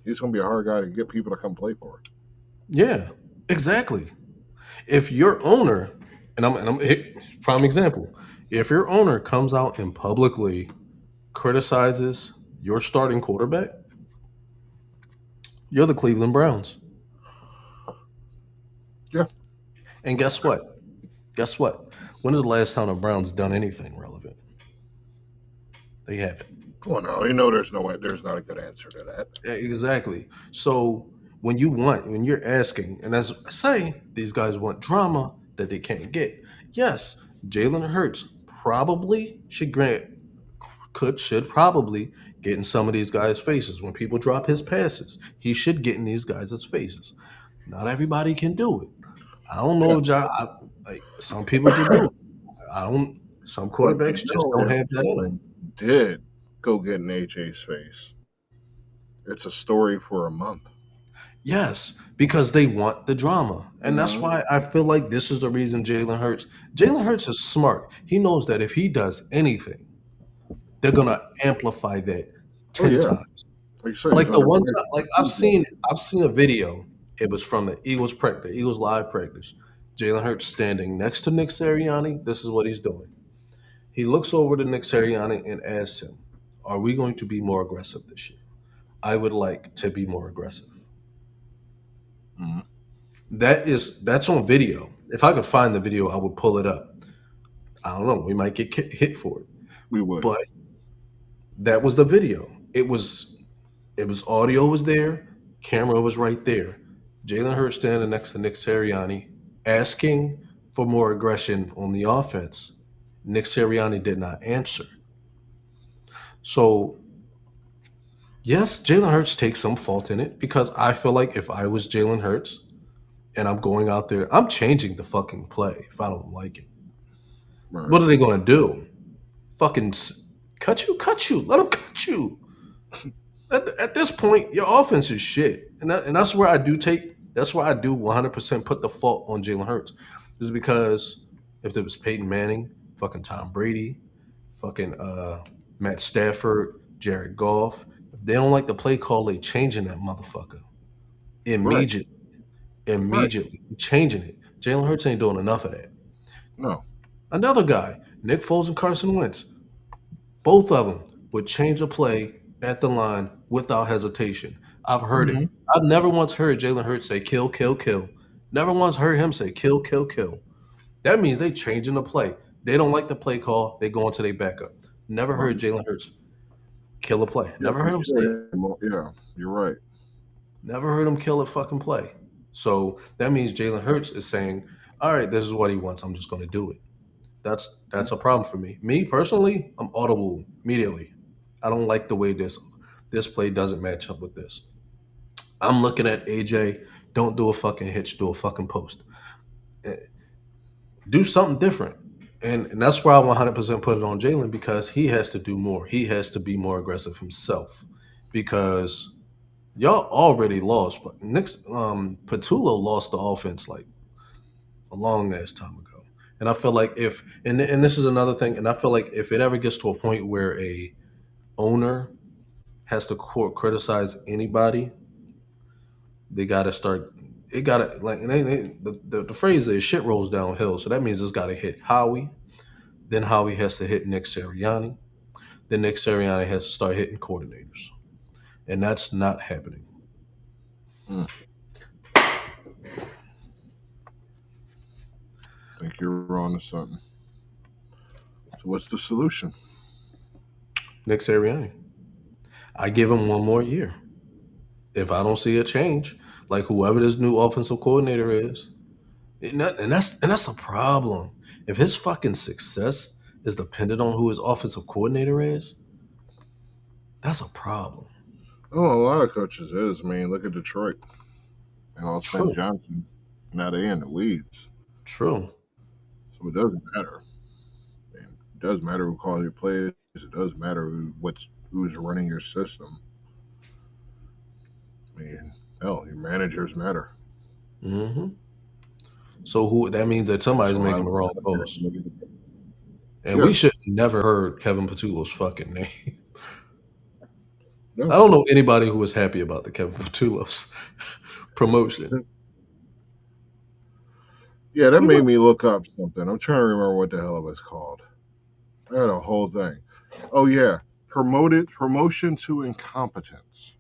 [SPEAKER 7] he's going to be a hard guy to get people to come play for.
[SPEAKER 6] Yeah, exactly. If your owner, prime example, if your owner comes out and publicly criticizes your starting quarterback, you're the Cleveland Browns.
[SPEAKER 7] Yeah.
[SPEAKER 6] And guess what? Guess what? When is the last time the Browns done anything relevant? They haven't.
[SPEAKER 7] Well, no, there's not a good answer to that.
[SPEAKER 6] Exactly. So when you're asking, and as I say, these guys want drama that they can't get. Yes, Jalen Hurts probably should probably get in some of these guys' faces. When people drop his passes, he should get in these guys' faces. Not everybody can do it. I don't know if like some people can do it. Some quarterbacks just don't have that in them.
[SPEAKER 7] Did go get in AJ's face. It's a story for a month.
[SPEAKER 6] Yes, because they want the drama. And that's why I feel like this is the reason Jalen Hurts is smart. He knows that if he does anything, they're gonna amplify that 10 times.
[SPEAKER 7] Like you said,
[SPEAKER 6] Like
[SPEAKER 7] he's
[SPEAKER 6] the
[SPEAKER 7] under
[SPEAKER 6] one
[SPEAKER 7] the
[SPEAKER 6] time, like I've seen a video. It was from the Eagles practice, the Eagles live practice. Jalen Hurts standing next to Nick Sirianni. This is what he's doing. He looks over to Nick Sirianni and asks him, "Are we going to be more aggressive this year? I would like to be more aggressive."
[SPEAKER 7] Mhm.
[SPEAKER 6] That's on video. If I could find the video, I would pull it up. I don't know. We might get hit for it,
[SPEAKER 7] We would.
[SPEAKER 6] but that was the video. It was audio was there, camera was right there. Jalen Hurts standing next to Nick Sirianni, asking for more aggression on the offense. Nick Sirianni did not answer. So, yes, Jalen Hurts takes some fault in it because I feel like if I was Jalen Hurts and I'm going out there, I'm changing the fucking play if I don't like it.
[SPEAKER 7] Right.
[SPEAKER 6] What are they going to do? Fucking cut you? Let them cut you. At this point, your offense is shit. And that's where I do take That's why I do 100% put the fault on Jalen Hurts. Is because if it was Peyton Manning, fucking Tom Brady, fucking Matt Stafford, Jared Goff, if they don't like the play call, they changing that motherfucker
[SPEAKER 7] Right.
[SPEAKER 6] immediately.
[SPEAKER 7] Right.
[SPEAKER 6] Immediately changing it. Jalen Hurts ain't doing enough of that.
[SPEAKER 7] No.
[SPEAKER 6] Another guy, Nick Foles and Carson Wentz, both of them would change a play at the line without hesitation. I've heard it.
[SPEAKER 7] Hmm.
[SPEAKER 6] I've never once heard Jalen Hurts say kill, kill, kill. Never once heard him say kill, kill, kill. That means they changing the play. They don't like the play call. They go into their backup. Never heard
[SPEAKER 7] Right.
[SPEAKER 6] Jalen Hurts kill a play.
[SPEAKER 7] Yeah,
[SPEAKER 6] Never
[SPEAKER 7] for
[SPEAKER 6] heard him say it.
[SPEAKER 7] sure. Yeah, you're right.
[SPEAKER 6] Never heard him kill a fucking play. So that means Jalen Hurts is saying, "All right, this is what he wants. I'm just going to do it." That's a problem for me. Me personally, I'm audible immediately. I don't like the way this play doesn't match up with this. I'm looking at AJ. Don't do a fucking hitch. Do a fucking post. Do something different. And that's where I 100% put it on Jalen because he has to do more. He has to be more aggressive himself because y'all already lost. Next, Petula lost the offense like a long ass time ago. And I feel like if and this is another thing, and I feel like if it ever gets to a point where a owner has to criticize anybody, they got to start. It got to like the phrase is shit rolls downhill. So that means it's got to hit Howie. Then Howie has to hit Nick Sirianni. Then Nick Sirianni has to start hitting coordinators, and that's not happening.
[SPEAKER 7] Mm. I think you're on to something. So what's the solution?
[SPEAKER 6] Nick Sirianni. I give him one more year. If I don't see a change, like whoever this new offensive coordinator is, and that's a problem. If his fucking success is dependent on who his offensive coordinator is, that's a problem.
[SPEAKER 7] Oh, a lot of coaches is. I mean, look at Detroit and Austin
[SPEAKER 6] True,
[SPEAKER 7] Johnson. Now they in the weeds,
[SPEAKER 6] true.
[SPEAKER 7] so it doesn't matter. And it does matter who calls your plays. It does matter who's running your system. I mean, hell, your managers matter.
[SPEAKER 6] hmm So who that means that somebody's
[SPEAKER 7] So I
[SPEAKER 6] making the
[SPEAKER 7] look
[SPEAKER 6] wrong
[SPEAKER 7] at
[SPEAKER 6] calls,
[SPEAKER 7] it.
[SPEAKER 6] and
[SPEAKER 7] Yeah,
[SPEAKER 6] we should never heard Kevin Patullo's fucking name. I
[SPEAKER 7] no.
[SPEAKER 6] don't know anybody who was happy about the Kevin Patullo's promotion.
[SPEAKER 7] Yeah, that
[SPEAKER 6] We
[SPEAKER 7] made
[SPEAKER 6] were-
[SPEAKER 7] me look up something. I'm trying to remember what the hell it was called. I had a whole thing. Oh yeah, promotion to incompetence.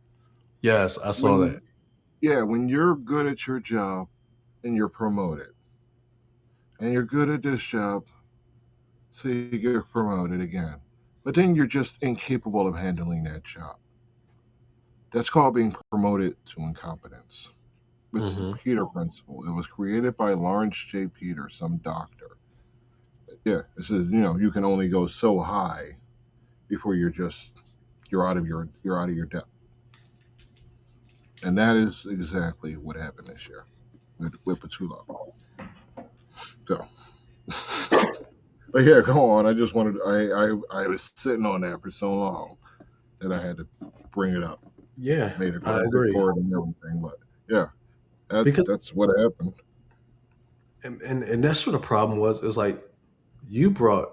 [SPEAKER 6] yes, I saw that.
[SPEAKER 7] When when you're good at your job and you're promoted, and you're good at this job, so you get promoted again, but then you're just incapable of handling that job. That's called being promoted to incompetence. It's the
[SPEAKER 6] hmm
[SPEAKER 7] Peter principle. It was created by Lawrence J. Peter, some doctor. Yeah, it says you can only go so high before you're out of your depth, and that is exactly what happened this year with Petula. So, but yeah, go on. I just wanted I was sitting on that for so long that I had to bring it up.
[SPEAKER 6] Yeah,
[SPEAKER 7] Made a
[SPEAKER 6] I
[SPEAKER 7] graphic
[SPEAKER 6] agree.
[SPEAKER 7] for it and everything, but yeah,
[SPEAKER 6] Because
[SPEAKER 7] that's what happened.
[SPEAKER 6] and that's what the problem was. Is like you brought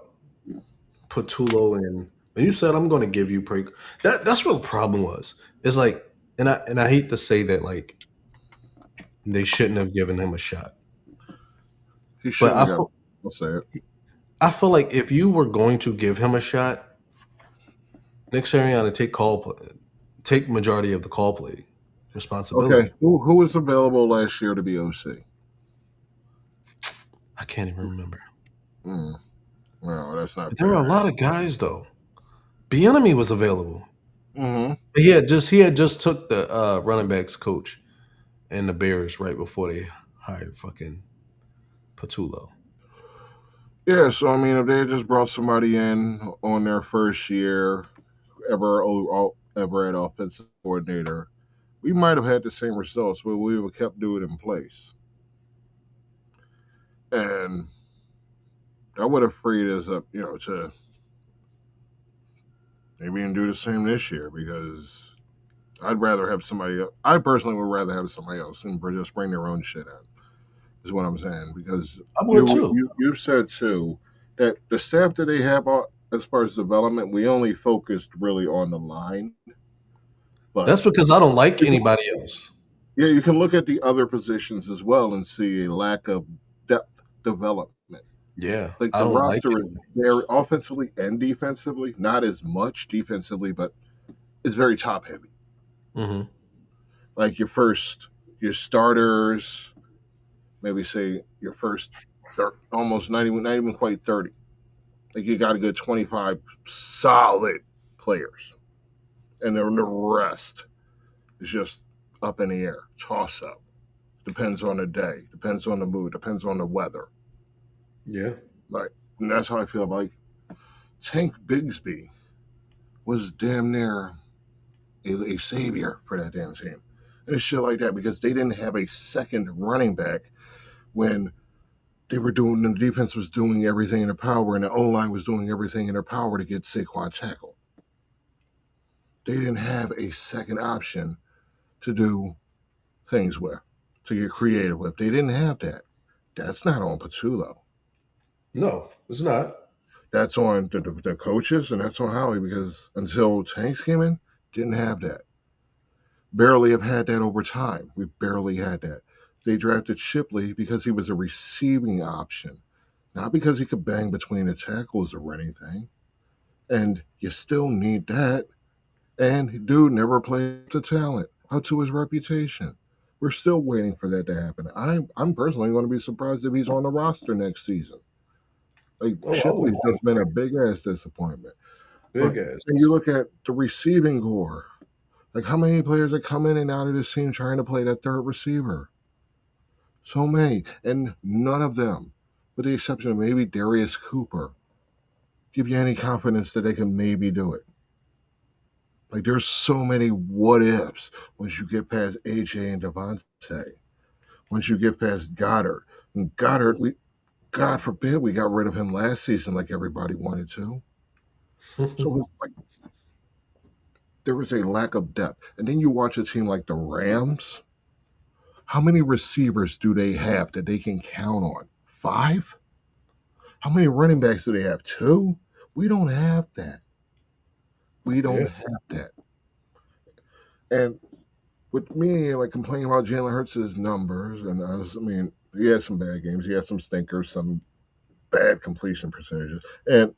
[SPEAKER 6] Patullo in, and you said I'm going to give you break. That's what the problem was. It's like, and I hate to say that like they shouldn't have given him a shot,
[SPEAKER 7] He
[SPEAKER 6] but
[SPEAKER 7] shouldn't have got. I'll say it.
[SPEAKER 6] I feel like if you were going to give him a shot, Nick Sirianni take majority of the call play
[SPEAKER 7] Okay,
[SPEAKER 6] responsibility.
[SPEAKER 7] who was available last year to be OC?
[SPEAKER 6] I can't even remember.
[SPEAKER 7] Hmm. No, that's not
[SPEAKER 6] But there were a
[SPEAKER 7] fair.
[SPEAKER 6] lot of guys though. Bieniemy was available.
[SPEAKER 7] Mm-hmm.
[SPEAKER 6] He had just took the running backs coach and the Bears right before they hired fucking Patullo.
[SPEAKER 7] Yeah, so I mean, if they had just brought somebody in on their first year ever at offensive coordinator, we might have had the same results, but we would have kept doing it in place, and that would have freed us up, to maybe even do the same this year because I'd rather have somebody. I personally would rather have somebody else and just bring their own shit in. Is what I'm saying because
[SPEAKER 6] I would too.
[SPEAKER 7] you said too that the staff that they have as far as development, we only focused really on the line, but
[SPEAKER 6] That's because I don't like anybody else.
[SPEAKER 7] yeah, you can look at the other positions as well and see a lack of depth development.
[SPEAKER 6] Yeah,
[SPEAKER 7] Like
[SPEAKER 6] I
[SPEAKER 7] the
[SPEAKER 6] don't like
[SPEAKER 7] roster is
[SPEAKER 6] anybody
[SPEAKER 7] very
[SPEAKER 6] else.
[SPEAKER 7] offensively and defensively, not as much defensively, but it's very top heavy.
[SPEAKER 6] Hmm.
[SPEAKER 7] Like your starters, maybe say your first, almost not even quite 30. Like you got a good 25 solid players, and then the rest is just up in the air, toss up. Depends on the day, depends on the mood, depends on the weather.
[SPEAKER 6] Yeah.
[SPEAKER 7] Like, and that's how I feel. Like Tank Bigsby was damn near a savior for that damn team, and it's shit like that because they didn't have a second running back when they were doing the defense was doing everything in their power, and the O line was doing everything in their power to get Saquon tackled. They didn't have a second option to do things with, to get creative with. They didn't have that. That's not on Patullo.
[SPEAKER 6] No, it's not.
[SPEAKER 7] That's on the coaches, and that's on Howie because until Tanks came in, didn't have that. Barely have had that over time. We barely had that. They drafted Shipley because he was a receiving option, not because he could bang between the tackles or anything. And you still need that. And dude never played to talent, up to his reputation. We're still waiting for that to happen. I'm personally going to be surprised if he's on the roster next season. Like
[SPEAKER 6] Oh, I
[SPEAKER 7] Shipley's
[SPEAKER 6] wouldn't.
[SPEAKER 7] just been a big ass disappointment. But
[SPEAKER 6] Big ass.
[SPEAKER 7] and you look at the receiving core. Like how many players are coming in and out of this team trying to play that third receiver? So many, and none of them, with the exception of maybe Darius Cooper, give you any confidence that they can maybe do it. Like there's so many what ifs once you get past AJ and Devontae. Once you get past Goddard. And Goddard, we God forbid we got rid of him last season like everybody wanted to. So it's like there was a lack of depth. And then you watch a team like the Rams. How many receivers do they have that they can count on? Five? How many running backs do they have? Two? We don't have that. We don't
[SPEAKER 6] Yeah.
[SPEAKER 7] have that. And with me, like complaining about Jalen Hurts' numbers, and I mean, he had some bad games, he had some stinkers, some bad completion percentages, and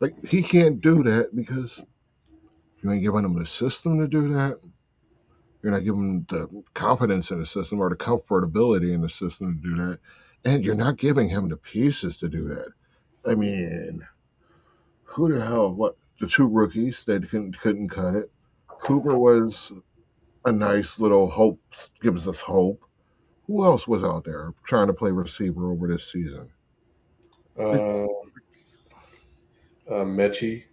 [SPEAKER 7] like he can't do that because you ain't giving him the system to do that. You're not giving him the confidence in the system or the comfortability in the system to do that, and you're not giving him the pieces to do that. I mean, who the hell? What the two rookies that couldn't cut it? Cooper was a nice little hope, gives us hope. Who else was out there trying to play receiver over this season? Like,
[SPEAKER 6] Uh, Mechie.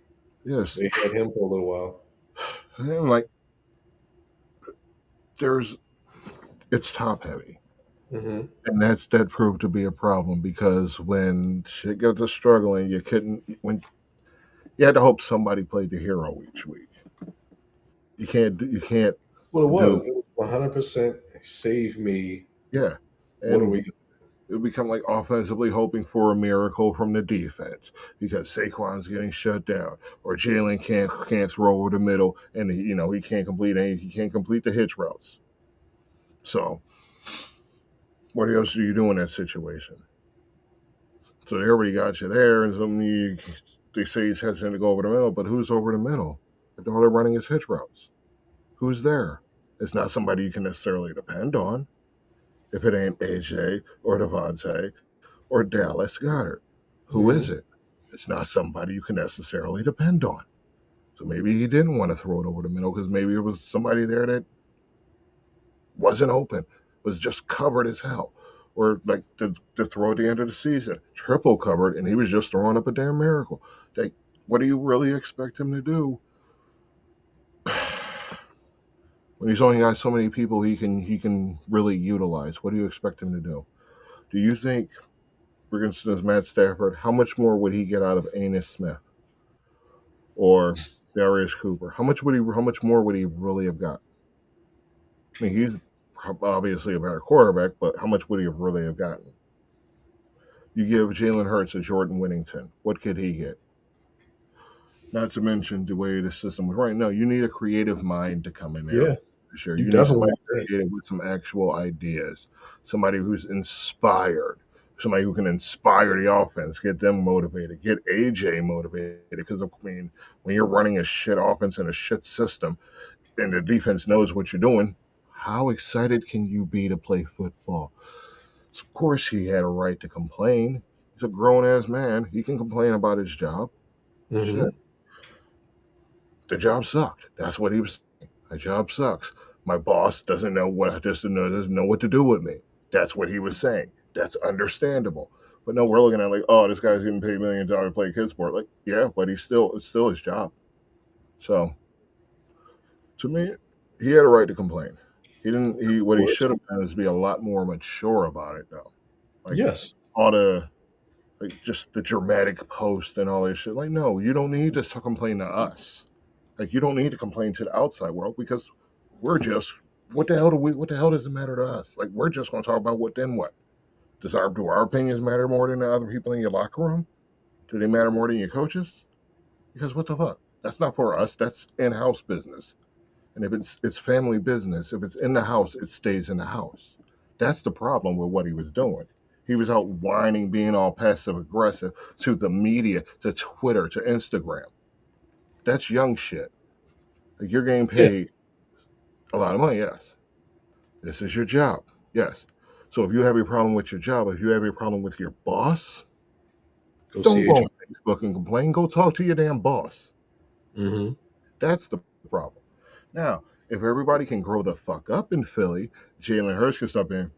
[SPEAKER 7] yes,
[SPEAKER 6] They had him for a little while.
[SPEAKER 7] and like there's it's top heavy,
[SPEAKER 6] Hmm.
[SPEAKER 7] and that proved to be a problem because when shit got to struggling, you couldn't when you had to hope somebody played the hero each week. You can't
[SPEAKER 6] What it was.
[SPEAKER 7] do
[SPEAKER 6] It was 100% save me.
[SPEAKER 7] yeah,
[SPEAKER 6] What are we?
[SPEAKER 7] and it become like offensively hoping for a miracle from the defense because Saquon's getting shut down or Jalen can't throw over the middle and he can't complete the hitch routes. So what else do you do in that situation? So they already got you there, and they say he's hesitant to go over the middle, but who's over the middle? If all they're running is hitch routes, who's there? It's not somebody you can necessarily depend on if it ain't AJ or Devontae or Dallas Goddard. Who is
[SPEAKER 6] Hmm.
[SPEAKER 7] it? It's not somebody you can necessarily depend on. So maybe he didn't want to throw it over the middle because maybe it was somebody there that wasn't open, was just covered as hell. Or like the throw at the end of the season, triple covered, and he was just throwing up a damn miracle. Like, what do you really expect him to do when he's only got so many people he can really utilize? What do you expect him to do? Do you think, for instance, Matt Stafford, how much more would he get out of Amos Smith? Or Darius Cooper. How much more would he really have got? I mean, he's obviously a better quarterback, but how much would he have really have gotten? You give Jalen Hurts a Jordan Whittington. What could he get? Not to mention the way the system was right. No, you need a creative mind to come in there.
[SPEAKER 6] Yeah,
[SPEAKER 7] Sure,
[SPEAKER 6] you
[SPEAKER 7] you need
[SPEAKER 6] definitely
[SPEAKER 7] somebody
[SPEAKER 6] want that.
[SPEAKER 7] creative with some actual ideas, somebody who's inspired, somebody who can inspire the offense, get them motivated, get AJ motivated. Because I mean, when you're running a shit offense and a shit system, and the defense knows what you're doing, how excited can you be to play football? So of course, he had a right to complain. He's a grown ass man. He can complain about his job.
[SPEAKER 6] Hmm.
[SPEAKER 7] Shit, the job sucked. That's what he was saying. My job sucks. My boss doesn't know what to do with me. That's what he was saying. That's understandable. But no, we're looking at like, oh, this guy's getting paid $1 million to play kid sport. Like, yeah, but it's still his job. So to me, he had a right to complain. He didn't. He
[SPEAKER 6] Of
[SPEAKER 7] what he
[SPEAKER 6] course.
[SPEAKER 7] should have done is be a lot more mature about it, though. Like
[SPEAKER 6] Yes.
[SPEAKER 7] all the like just the dramatic post and all this shit. Like, no, you don't need to complain to us. Like, you don't need to complain to the outside world because we're just what the hell does it matter to us? Like, we're just going to talk about what then what. Do our opinions matter more than the other people in your locker room? Do they matter more than your coaches? Because what the fuck? That's not for us. That's in-house business. And if it's family business, if it's in the house, it stays in the house. That's the problem with what he was doing. He was out whining, being all passive aggressive to the media, to Twitter, to Instagram. That's young shit. Like, you're getting
[SPEAKER 6] Yeah.
[SPEAKER 7] paid a lot of money, yes. This is your job, yes. So if you have a problem with your job, if you have a problem with your boss,
[SPEAKER 6] Go
[SPEAKER 7] don't
[SPEAKER 6] see
[SPEAKER 7] go on
[SPEAKER 6] HR.
[SPEAKER 7] Facebook and complain. Go talk to your damn boss.
[SPEAKER 6] Hmm.
[SPEAKER 7] That's the problem. Now, if everybody can grow the fuck up in Philly, Jalen Hurts can stop in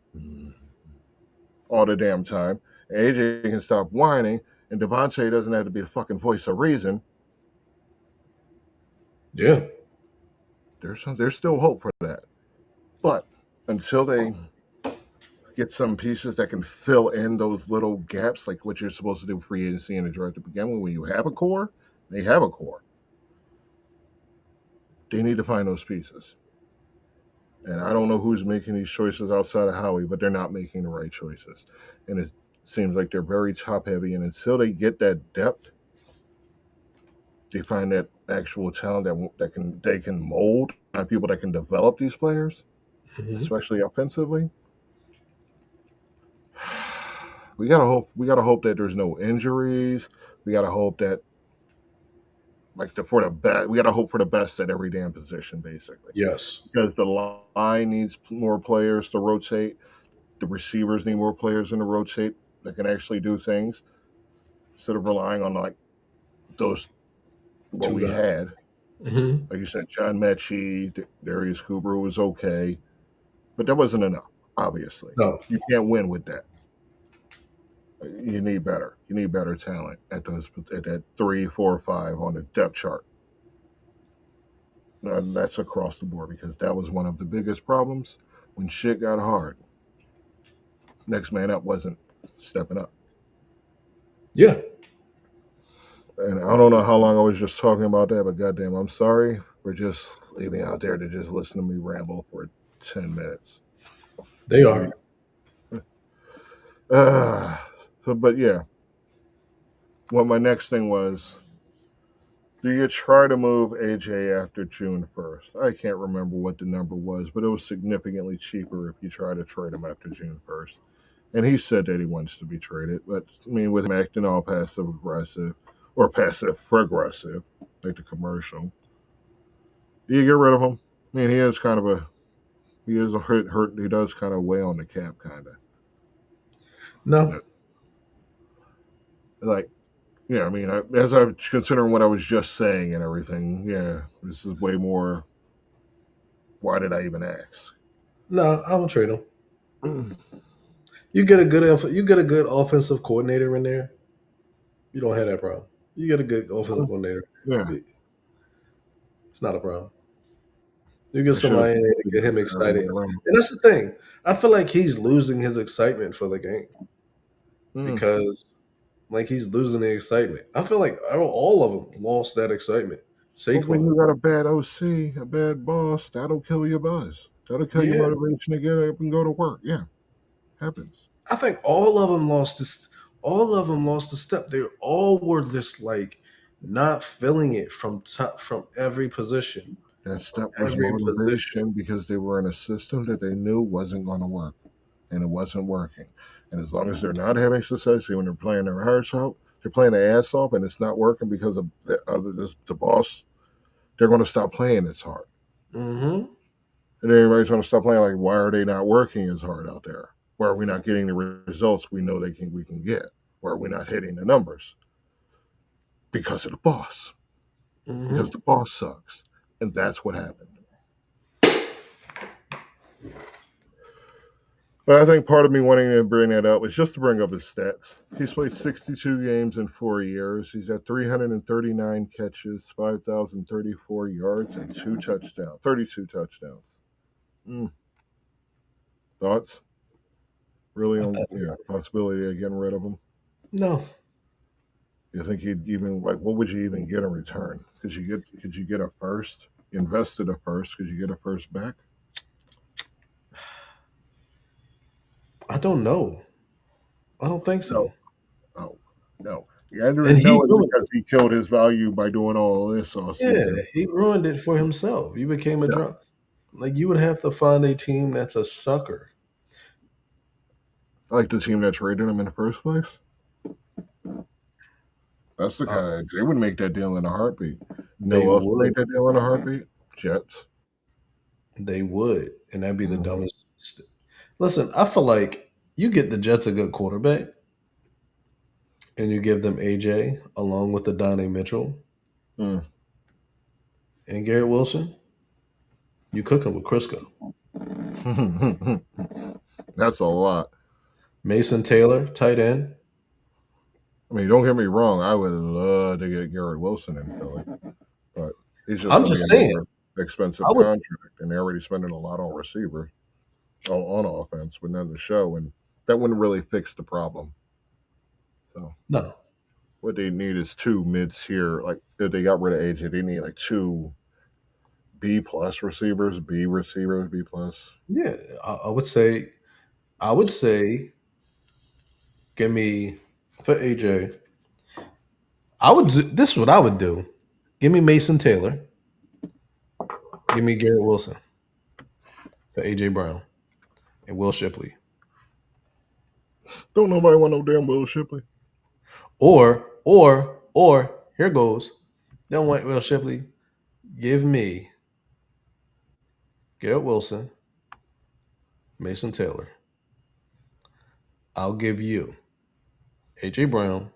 [SPEAKER 7] all the damn time, AJ can stop whining, and Devontae doesn't have to be the fucking voice of reason.
[SPEAKER 6] Yeah.
[SPEAKER 7] There's still hope for that. But until they get some pieces that can fill in those little gaps, like what you're supposed to do free agency and the draft to begin with, when you have a core, they have a core. They need to find those pieces. And I don't know who's making these choices outside of Howie, but they're not making the right choices. And it seems like they're very top heavy. And until they get that depth, they find that actual talent that they can mold and people that can develop these players,
[SPEAKER 6] Hmm.
[SPEAKER 7] especially offensively. We gotta hope that there's no injuries. We gotta hope that for the best. We gotta hope for the best at every damn position, basically,
[SPEAKER 6] Yes.
[SPEAKER 7] because the line needs more players to rotate. The receivers need more players in the rotate that can actually do things instead of relying on like those what
[SPEAKER 6] Two
[SPEAKER 7] we
[SPEAKER 6] guys.
[SPEAKER 7] had.
[SPEAKER 6] Hmm.
[SPEAKER 7] Like you said, John Mechie, Darius Cooper was okay, but that wasn't enough. Obviously,
[SPEAKER 6] No.
[SPEAKER 7] you can't win with that. You need better. You need better talent at that 3, 4, 5 on the depth chart. And that's across the board because that was one of the biggest problems when shit got hard. Next man up wasn't stepping up.
[SPEAKER 6] Yeah.
[SPEAKER 7] And I don't know how long I was just talking about that, but goddamn, I'm sorry for just leaving out there to just listen to me ramble for 10 minutes.
[SPEAKER 6] They are.
[SPEAKER 7] Uh, but yeah, what my next thing was, do you try to move AJ after June 1st? I can't remember what the number was, but it was significantly cheaper if you try to trade him after June 1st. And he said that he wants to be traded, but I mean, with him acting all passive aggressive or passive aggressive, like the commercial, you get rid of him. I mean, he is a hurt. He does kind of weigh on the cap, kind of.
[SPEAKER 6] No.
[SPEAKER 7] Like, yeah, I mean, as I'm considering what I was just saying and everything, yeah, this is way more. Why did I even ask?
[SPEAKER 6] No, I won't trade him.
[SPEAKER 7] Mm.
[SPEAKER 6] You get a good offensive coordinator in there. You don't have that problem. You get a good offensive coordinator.
[SPEAKER 7] Yeah,
[SPEAKER 6] It's not a problem. You get
[SPEAKER 7] I should have
[SPEAKER 6] somebody in there to get him
[SPEAKER 7] considered every
[SPEAKER 6] excited.
[SPEAKER 7] way around.
[SPEAKER 6] And that's the thing. I feel like he's losing his excitement for the game
[SPEAKER 7] Mm.
[SPEAKER 6] because like he's losing the excitement. I feel like all of them lost that excitement.
[SPEAKER 7] But when
[SPEAKER 6] Saquon.
[SPEAKER 7] you got a bad OC, a bad boss, that'll kill your buzz. That'll kill your
[SPEAKER 6] Yeah,
[SPEAKER 7] motivation to get up and go to work. Yeah, happens.
[SPEAKER 6] I think all of them lost this. All of them lost a step. They all were just like not feeling it from top from every position.
[SPEAKER 7] That step was
[SPEAKER 6] Every position.
[SPEAKER 7] motivation because they were in a system that they knew wasn't going to work, and it wasn't working. And as long as they're not having success, when they're playing their hearts out, they're playing their ass off, and it's not working because of the boss. They're going to stop playing as hard,
[SPEAKER 6] Mm-hmm.
[SPEAKER 7] and everybody's going to stop playing. Like, why are they not working as hard out there? Why are we not getting the results we know we can get? Why are we not hitting the numbers? Because of the boss. Because
[SPEAKER 6] Mm-hmm.
[SPEAKER 7] the boss sucks, and that's what happened. But I think part of me wanting to bring that up was just to bring up his stats. He's played 62 games in 4 years. He's got 339 catches, 5,034 yards, and 32 touchdowns. Mm. Thoughts? Really on possibility of getting rid of him?
[SPEAKER 6] No,
[SPEAKER 7] You think he'd even like what would you even get in return? Could you get a first? You invested a first. Could you get a first back?
[SPEAKER 6] I don't know. I don't think
[SPEAKER 7] No.
[SPEAKER 6] so.
[SPEAKER 7] Oh, no. The answer
[SPEAKER 6] And
[SPEAKER 7] is
[SPEAKER 6] he
[SPEAKER 7] no, is
[SPEAKER 6] ruined.
[SPEAKER 7] because he killed his value by doing all this all
[SPEAKER 6] Yeah,
[SPEAKER 7] season.
[SPEAKER 6] he ruined it for himself. You became a
[SPEAKER 7] Yeah.
[SPEAKER 6] drunk. Like you would have to find a team that's a sucker.
[SPEAKER 7] Like the team that traded him in the first place. That's the
[SPEAKER 6] Uh,
[SPEAKER 7] kind they would make that deal in a heartbeat. You know
[SPEAKER 6] they
[SPEAKER 7] who else would
[SPEAKER 6] would.
[SPEAKER 7] make that deal in a heartbeat? Jets.
[SPEAKER 6] They would, and that'd be the
[SPEAKER 7] Mm-hmm.
[SPEAKER 6] dumbest. Listen, I feel like you get the Jets a good quarterback, and you give them AJ along with the Donnie Mitchell
[SPEAKER 7] Mm.
[SPEAKER 6] and Garrett Wilson. You cook them with Crisco.
[SPEAKER 7] That's a lot.
[SPEAKER 6] Mason Taylor, tight end.
[SPEAKER 7] I mean, don't get me wrong. I would love to get Garrett Wilson in Philly, but he's just
[SPEAKER 6] I'm
[SPEAKER 7] going to be
[SPEAKER 6] just saying.
[SPEAKER 7] another expensive
[SPEAKER 6] I would
[SPEAKER 7] contract, and they're already spending a lot on receiver, on offense, with nothing to show, and that wouldn't really fix the problem. So
[SPEAKER 6] no.
[SPEAKER 7] what they need is two mids here. Like if they got rid of AJ, they need like two B plus receivers, B receivers, B plus.
[SPEAKER 6] Yeah, I would say. I would say, give me for AJ. I would. This is what I would do. Give me Mason Taylor. Give me Garrett Wilson for AJ Brown and Will Shipley.
[SPEAKER 7] Don't nobody want no damn Will Shipley.
[SPEAKER 6] Or here goes. Don't want Will Shipley. Give me Garrett Wilson, Mason Taylor. I'll give you AJ Brown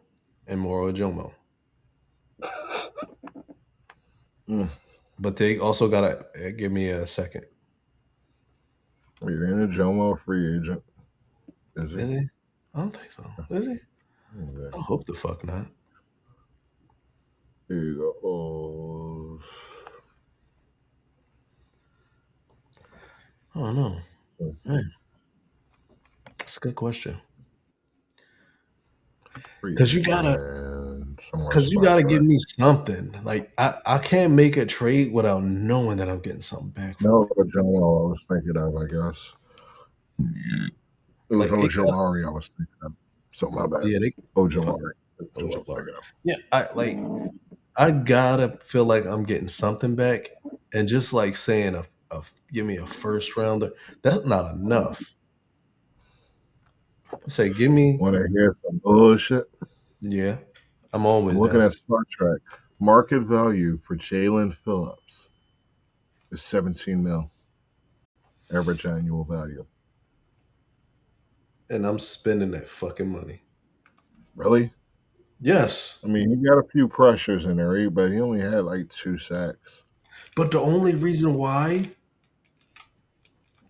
[SPEAKER 6] and Moro Jomo.
[SPEAKER 7] Mm.
[SPEAKER 6] But they also gotta give me a second.
[SPEAKER 7] You're in a Jomo free agent, is he?
[SPEAKER 6] Is he? I don't think so. Is he?
[SPEAKER 7] Okay.
[SPEAKER 6] I hope the fuck not.
[SPEAKER 7] Here you go. Oh,
[SPEAKER 6] I don't know. Man, that's a good question.
[SPEAKER 7] free
[SPEAKER 6] Cause you
[SPEAKER 7] agent
[SPEAKER 6] gotta
[SPEAKER 7] and somewhere
[SPEAKER 6] Cause you
[SPEAKER 7] spot
[SPEAKER 6] gotta
[SPEAKER 7] for
[SPEAKER 6] give
[SPEAKER 7] it.
[SPEAKER 6] me something. Like I can't make a trade without knowing that I'm getting something back from
[SPEAKER 7] No,
[SPEAKER 6] it.
[SPEAKER 7] but Jomo I was thinking of, I guess. It was
[SPEAKER 6] Like
[SPEAKER 7] Ojo Mari I was thinking of. So my bad.
[SPEAKER 6] yeah, they
[SPEAKER 7] Ojo
[SPEAKER 6] oh,
[SPEAKER 7] Mari. That's who I
[SPEAKER 6] Ojo
[SPEAKER 7] was
[SPEAKER 6] Bar.
[SPEAKER 7] thinking of.
[SPEAKER 6] Yeah, I gotta feel like I'm getting something back, and just like saying give me a first rounder, that's not enough. Say give me
[SPEAKER 7] Want to hear some bullshit?
[SPEAKER 6] yeah, I'm
[SPEAKER 7] I'm
[SPEAKER 6] always
[SPEAKER 7] looking
[SPEAKER 6] down.
[SPEAKER 7] at Star Trek. Market value for Jalen Phillips is 17 mil. Average annual value.
[SPEAKER 6] And I'm spending that fucking money.
[SPEAKER 7] Really?
[SPEAKER 6] Yes,
[SPEAKER 7] I mean, he got a few pressures in there, but he only had like 2 sacks.
[SPEAKER 6] but the only reason why,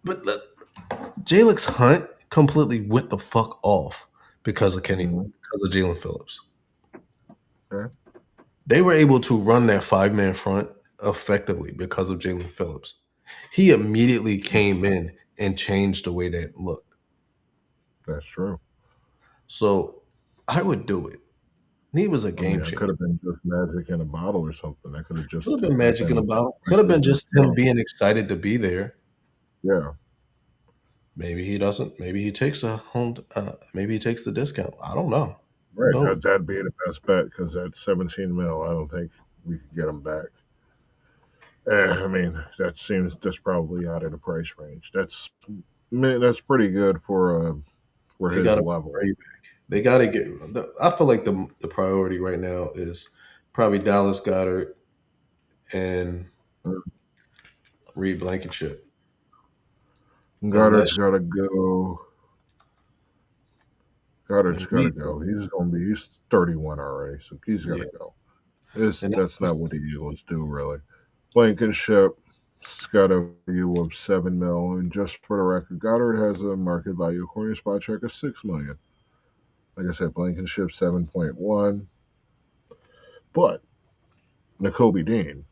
[SPEAKER 6] but Jalix Hunt completely went the fuck off because of
[SPEAKER 7] Mm-hmm.
[SPEAKER 6] because of Jalen Phillips.
[SPEAKER 7] Okay.
[SPEAKER 6] They were able to run that 5-man front effectively because of Jalen Phillips. He immediately came in and changed the way that looked.
[SPEAKER 7] That's true.
[SPEAKER 6] So I would do it. He was a
[SPEAKER 7] I
[SPEAKER 6] game
[SPEAKER 7] mean, it could
[SPEAKER 6] changer.
[SPEAKER 7] have been just magic in a bottle or something. That could have
[SPEAKER 6] Could
[SPEAKER 7] just
[SPEAKER 6] have been magic in a
[SPEAKER 7] happened.
[SPEAKER 6] bottle.
[SPEAKER 7] I
[SPEAKER 6] Could have
[SPEAKER 7] could
[SPEAKER 6] been
[SPEAKER 7] have
[SPEAKER 6] just
[SPEAKER 7] just
[SPEAKER 6] him
[SPEAKER 7] gone.
[SPEAKER 6] being excited to be there.
[SPEAKER 7] Yeah,
[SPEAKER 6] Maybe he doesn't. Maybe he takes a home. Maybe he takes the discount. I don't know. Who
[SPEAKER 7] right.
[SPEAKER 6] knows?
[SPEAKER 7] That'd be the best bet because at 17 mil, I don't think we could get him back. I mean, that's probably out of the price range. That's pretty good for
[SPEAKER 6] They
[SPEAKER 7] his
[SPEAKER 6] got to
[SPEAKER 7] level.
[SPEAKER 6] bring back. They got to get. I feel like the priority right now is probably Dallas Goddard and Reed Blankenship,
[SPEAKER 7] Goddard's
[SPEAKER 6] unless
[SPEAKER 7] got to go. Goddard's
[SPEAKER 6] and
[SPEAKER 7] got to
[SPEAKER 6] Reed.
[SPEAKER 7] go. He's 31 already, so he's got
[SPEAKER 6] Yeah,
[SPEAKER 7] to go.
[SPEAKER 6] and
[SPEAKER 7] That's not what the Eagles do really. Blankenship's got a value of 7 mil, and just for the record, Goddard has a market value according to Spot Check of 6 million. Like I said, Blankenship 7.1, but N'Kobe Dean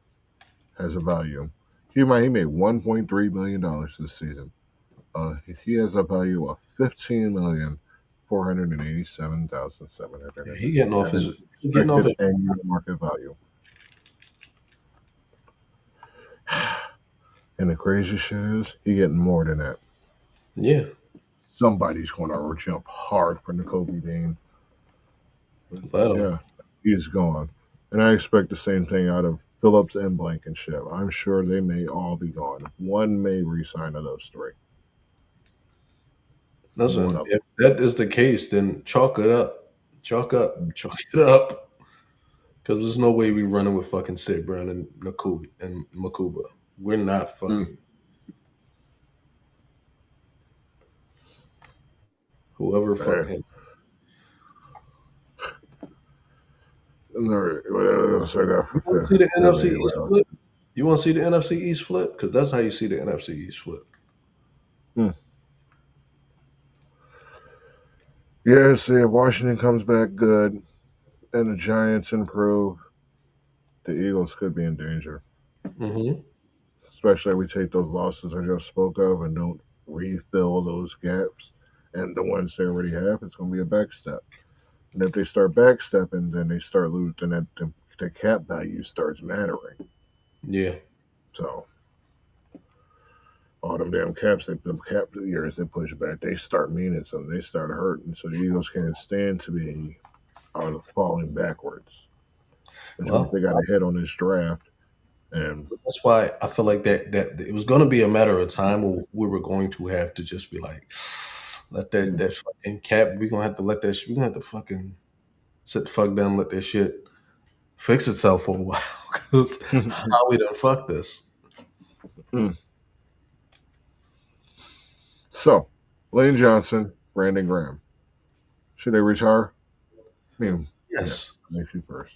[SPEAKER 7] has a value. He made $1.3 million this season. He has a value of 15,487,750.
[SPEAKER 6] yeah, he getting off
[SPEAKER 7] That
[SPEAKER 6] his.
[SPEAKER 7] is
[SPEAKER 6] He getting off
[SPEAKER 7] expected
[SPEAKER 6] his.
[SPEAKER 7] annual market value. And the crazy shit is, he getting more than that.
[SPEAKER 6] Yeah,
[SPEAKER 7] Somebody's going to jump hard for N'Kobe Dean.
[SPEAKER 6] let him.
[SPEAKER 7] Yeah, he's gone. And I expect the same thing out of Phillips and Blankenship. I'm sure they may all be gone. One may resign of those three. One
[SPEAKER 6] Listen,
[SPEAKER 7] of them.
[SPEAKER 6] if that is the case, then chalk it up, chalk it up. Because there's no way we running with fucking Sid Brown and Makuba. We're not
[SPEAKER 7] Mm.
[SPEAKER 6] fucking whoever
[SPEAKER 7] Hey,
[SPEAKER 6] fucking.
[SPEAKER 7] whatever else I got
[SPEAKER 6] You
[SPEAKER 7] for
[SPEAKER 6] want to see the
[SPEAKER 7] Philly.
[SPEAKER 6] NFC East flip? You want to see the NFC East flip? Because that's how you see the NFC East flip.
[SPEAKER 7] Yeah, see, if Washington comes back good and the Giants improve, the Eagles could be in danger.
[SPEAKER 6] Mm-hmm.
[SPEAKER 7] Especially if we take those losses I just spoke of and don't refill those gaps. And the ones they already have, it's going to be a backstep. And if they start backstepping, then they start losing. Then the cap value starts mattering.
[SPEAKER 6] Yeah.
[SPEAKER 7] So all them damn caps, them cap years they push back, they start meaning. So they start hurting. So the Eagles can't stand to be out of falling backwards, which means
[SPEAKER 6] Well,
[SPEAKER 7] they got to hit on this draft. And
[SPEAKER 6] that's why I feel like that it was going to be a matter of time where we were going to have to just be like, let that fucking cap. We're gonna have to let that. We're gonna have to fucking sit the fuck down, and let that shit fix itself for a while. 'Cause how we done fuck this?
[SPEAKER 7] so Lane Johnson, Brandon Graham, should they retire? I mean, yeah,
[SPEAKER 6] Yes,
[SPEAKER 7] makes you first.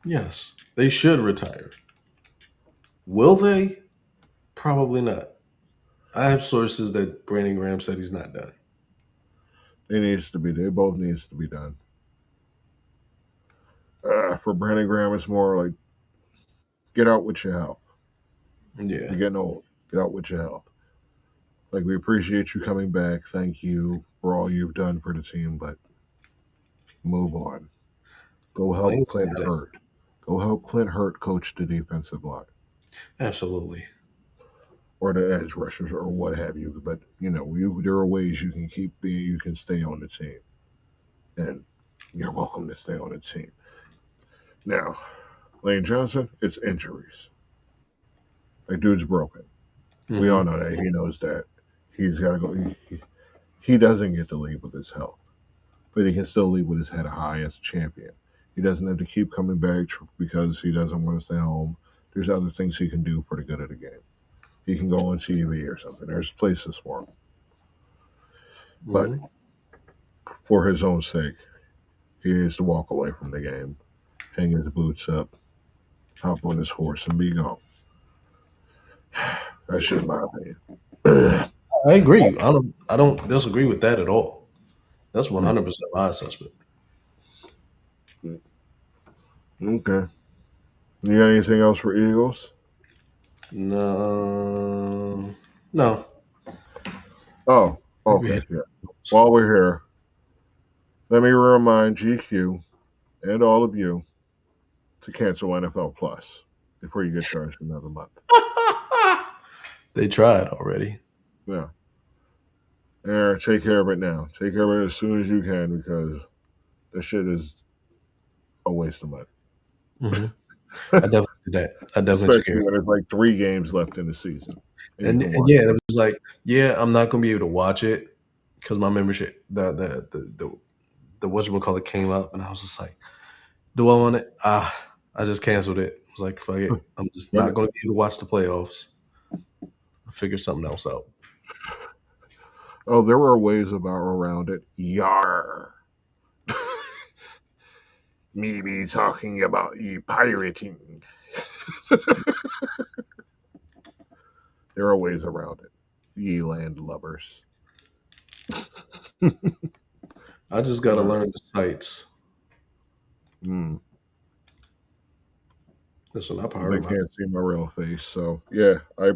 [SPEAKER 6] yes, they should retire. Will they? Probably not. I have sources that Brandon Graham said he's not done.
[SPEAKER 7] They both needs to be done. For Brandon Graham, it's more like get out with your health.
[SPEAKER 6] Yeah,
[SPEAKER 7] You're getting old. Get out with your health. Like we appreciate you coming back. Thank you for all you've done for the team, but move on. Go help
[SPEAKER 6] Lane
[SPEAKER 7] Clint
[SPEAKER 6] got it.
[SPEAKER 7] Hurt. Go help Clint Hurt coach the defensive line
[SPEAKER 6] Absolutely.
[SPEAKER 7] or the edge rushers or what have you. But there are ways you can you can stay on the team, and you're welcome to stay on the team. Now, Lane Johnson, it's injuries. Like dude's broken. We all
[SPEAKER 6] Hmm.
[SPEAKER 7] know that. He knows that. He's got to go. He doesn't get to leave with his health, but he can still leave with his head high as champion. He doesn't have to keep coming back because he doesn't want to stay home. There's other things he can do for the good of the game. He can go on TV or something. There's places for him. But
[SPEAKER 6] Hmm.
[SPEAKER 7] for his own sake, he needs to walk away from the game, hang his boots up, hop on his horse, and be gone. That's just my opinion.
[SPEAKER 6] I agree. I don't disagree with that at all. That's 100% my assessment.
[SPEAKER 7] Okay. You got anything else for Eagles?
[SPEAKER 6] No, no.
[SPEAKER 7] Oh,
[SPEAKER 6] We
[SPEAKER 7] okay.
[SPEAKER 6] hit
[SPEAKER 7] Yeah. While we're here, let me remind GQ and all of you to cancel NFL Plus before you get charged another month.
[SPEAKER 6] They tried already.
[SPEAKER 7] Yeah. Aaron, take care of it now. Take care of it as soon as you can because this shit is a waste of money.
[SPEAKER 6] Hmm. I definitely did that. I definitely took care
[SPEAKER 7] Especially
[SPEAKER 6] of
[SPEAKER 7] when there's like 3 games left in the season.
[SPEAKER 6] it.
[SPEAKER 7] And you can
[SPEAKER 6] And
[SPEAKER 7] watch
[SPEAKER 6] yeah, it
[SPEAKER 7] it.
[SPEAKER 6] was like, yeah, I'm not gonna be able to watch it because my membership, the whatchamacallit came up, and I was just like, do I want it? I just canceled it. I was like, fuck it. I'm just not
[SPEAKER 7] But,
[SPEAKER 6] gonna be able to watch the playoffs. I'll figure something else out.
[SPEAKER 7] oh, there were ways around it. Yar. Me be talking about you pirating. There are ways around it. Ye land lovers.
[SPEAKER 6] I just gotta
[SPEAKER 7] All right.
[SPEAKER 6] learn the sites.
[SPEAKER 7] Mm.
[SPEAKER 6] Listen, I've heard
[SPEAKER 7] They
[SPEAKER 6] about
[SPEAKER 7] can't see my real face, so yeah, I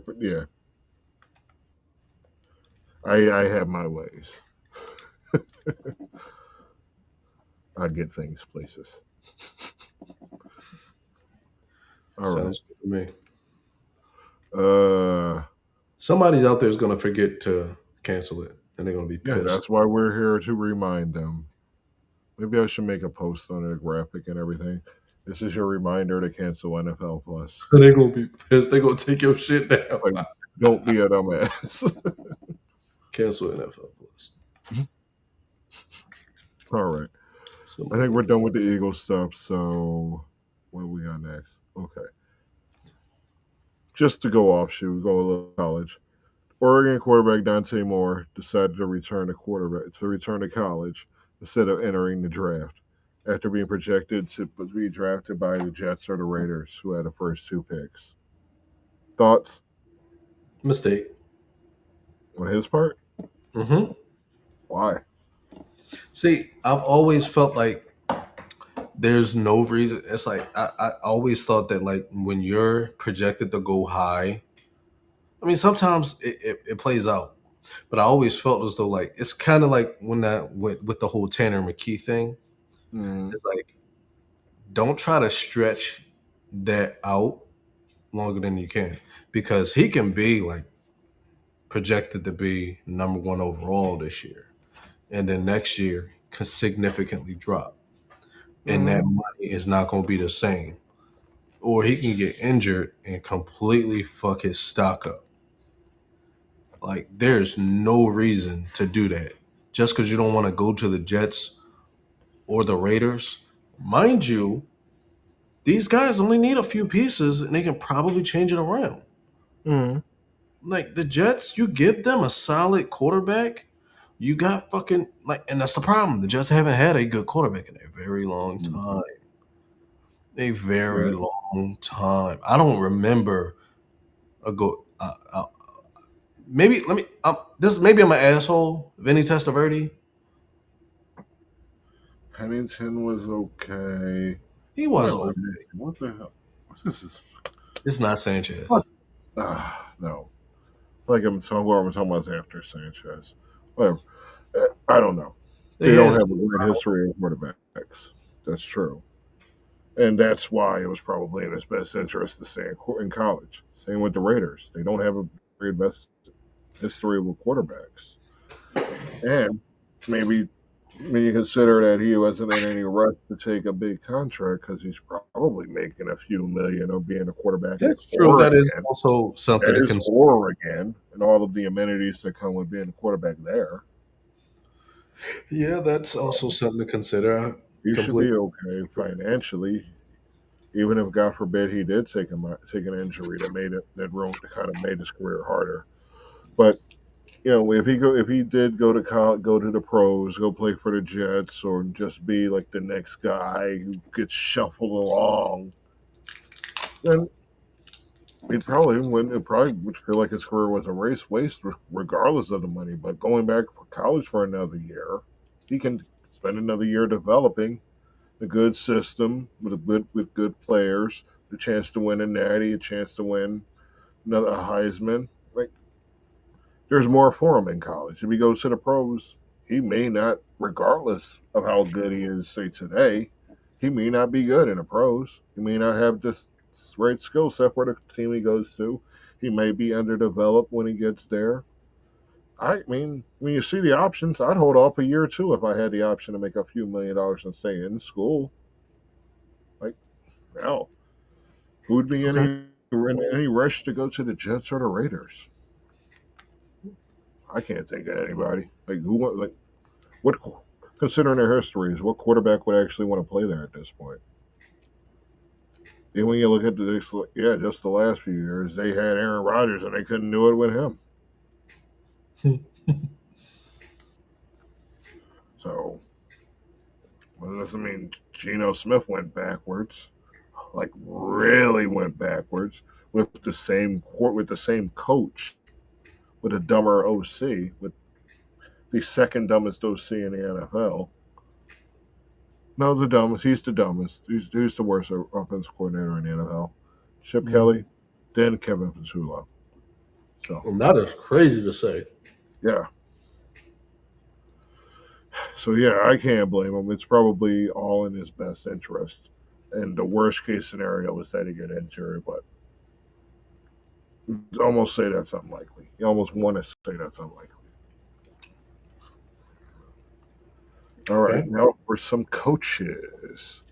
[SPEAKER 7] have my ways. I get things places.
[SPEAKER 6] it.
[SPEAKER 7] All right.
[SPEAKER 6] Sounds good to me.
[SPEAKER 7] Uh,
[SPEAKER 6] Somebody's out there is gonna forget to cancel it, and they're gonna be
[SPEAKER 7] yeah,
[SPEAKER 6] pissed.
[SPEAKER 7] that's why we're here to remind them. Maybe I should make a post on it, a graphic and everything. This is your reminder to cancel NFL Plus.
[SPEAKER 6] They're gonna be pissed. They're gonna take your shit down.
[SPEAKER 7] Like, don't be a dumbass.
[SPEAKER 6] Cancel NFL Plus.
[SPEAKER 7] All right. I
[SPEAKER 6] Somebody
[SPEAKER 7] think
[SPEAKER 6] gonna
[SPEAKER 7] we're done with the Eagles stuff. So, what do we got next? Okay. Just to go offshoot, we go a little college. Oregon quarterback Dante Moore decided to return to college instead of entering the draft after being projected to be drafted by the Jets or the Raiders, who had the first 2 picks. Thoughts
[SPEAKER 6] mistake.
[SPEAKER 7] on his part?
[SPEAKER 6] Hmm.
[SPEAKER 7] Why?
[SPEAKER 6] See, I've always felt like there's no reason. It's like I always thought that like when you're projected to go high, I mean sometimes it plays out, but I always felt as though like it's kind of like when that with the whole Tanner McKee thing.
[SPEAKER 7] Mm,
[SPEAKER 6] It's like don't try to stretch that out longer than you can because he can be like projected to be number 1 overall this year, and then next year can significantly drop, and that
[SPEAKER 7] mm,
[SPEAKER 6] money is not going to be the same. Or he can get injured and completely fuck his stock up. Like there's no reason to do that. Just because you don't want to go to the Jets or the Raiders, mind you, these guys only need a few pieces and they can probably change it around.
[SPEAKER 7] mm,
[SPEAKER 6] Like the Jets, you give them a solid quarterback, you got fucking like, and that's the problem. The Jets haven't had a good quarterback in a very long
[SPEAKER 7] mm.
[SPEAKER 6] time. A very
[SPEAKER 7] Right.
[SPEAKER 6] long time. I don't remember a go. Maybe let me. This maybe I'm an asshole. Vinny Testaverde.
[SPEAKER 7] Pennington was okay.
[SPEAKER 6] He
[SPEAKER 7] What
[SPEAKER 6] was
[SPEAKER 7] am I
[SPEAKER 6] okay.
[SPEAKER 7] missing? What the hell? What is this?
[SPEAKER 6] It's not Sanchez.
[SPEAKER 7] What? No. Like I'm talking about after Sanchez. Whatever. I don't know.
[SPEAKER 6] They
[SPEAKER 7] They don't
[SPEAKER 6] had
[SPEAKER 7] have a great history of quarterbacks. That's true. And that's why it was probably in his best interest to stay in college. Same with the Raiders. They don't have a great best history with quarterbacks. And maybe when you consider that he wasn't in any rush to take a big contract because he's probably making a few million of being a quarterback at
[SPEAKER 6] That's true. That is
[SPEAKER 7] Oregon.
[SPEAKER 6] also something
[SPEAKER 7] That
[SPEAKER 6] to
[SPEAKER 7] is
[SPEAKER 6] consider.
[SPEAKER 7] Oregon and all of the amenities that come with being a quarterback there.
[SPEAKER 6] Yeah, that's also something to consider. I
[SPEAKER 7] He should
[SPEAKER 6] completely.
[SPEAKER 7] be okay financially, even if God forbid he did take an injury that kind of made his career harder. But if he did go to the pros, go play for the Jets, or just be like the next guy who gets shuffled along, then it probably would feel like his career was a race waste regardless of the money. But going back for college for another year, he can spend another year developing a good system with good players, a chance to win a natty, a chance to win another Heisman. Like there's more for him in college. If he goes to the pros, he may not, regardless of how good he is, say today, He may not be good in the pros. He may not have this great skill set for the team he goes to. He may be underdeveloped when he gets there. I mean, when you see the options, I'd hold off a year or two if I had the option to make a few $1 million and stay in school. Like, hell, who'd be
[SPEAKER 6] Okay.
[SPEAKER 7] in any rush to go to the Jets or the Raiders? I can't think of anybody. Like who? Like what? Considering their histories, what quarterback would actually want to play there at this point? And when you look at just the last few years, they had Aaron Rodgers and they couldn't do it with him. So, well, that doesn't mean Geno Smith went backwards, like really went backwards with the same coach, with a dumber OC, with the second dumbest OC in the NFL. No, the dumbest. He's the dumbest. He's the worst offensive coordinator in the NFL. Chip Kelly, then Kevin Pasula. So
[SPEAKER 6] Well, that is crazy to say.
[SPEAKER 7] yeah. So yeah, I can't blame him. It's probably all in his best interest. And the worst case scenario is that he get injured, but you almost say that's unlikely. You almost want to say that's unlikely. All right,
[SPEAKER 6] Okay.
[SPEAKER 7] now for some coaches.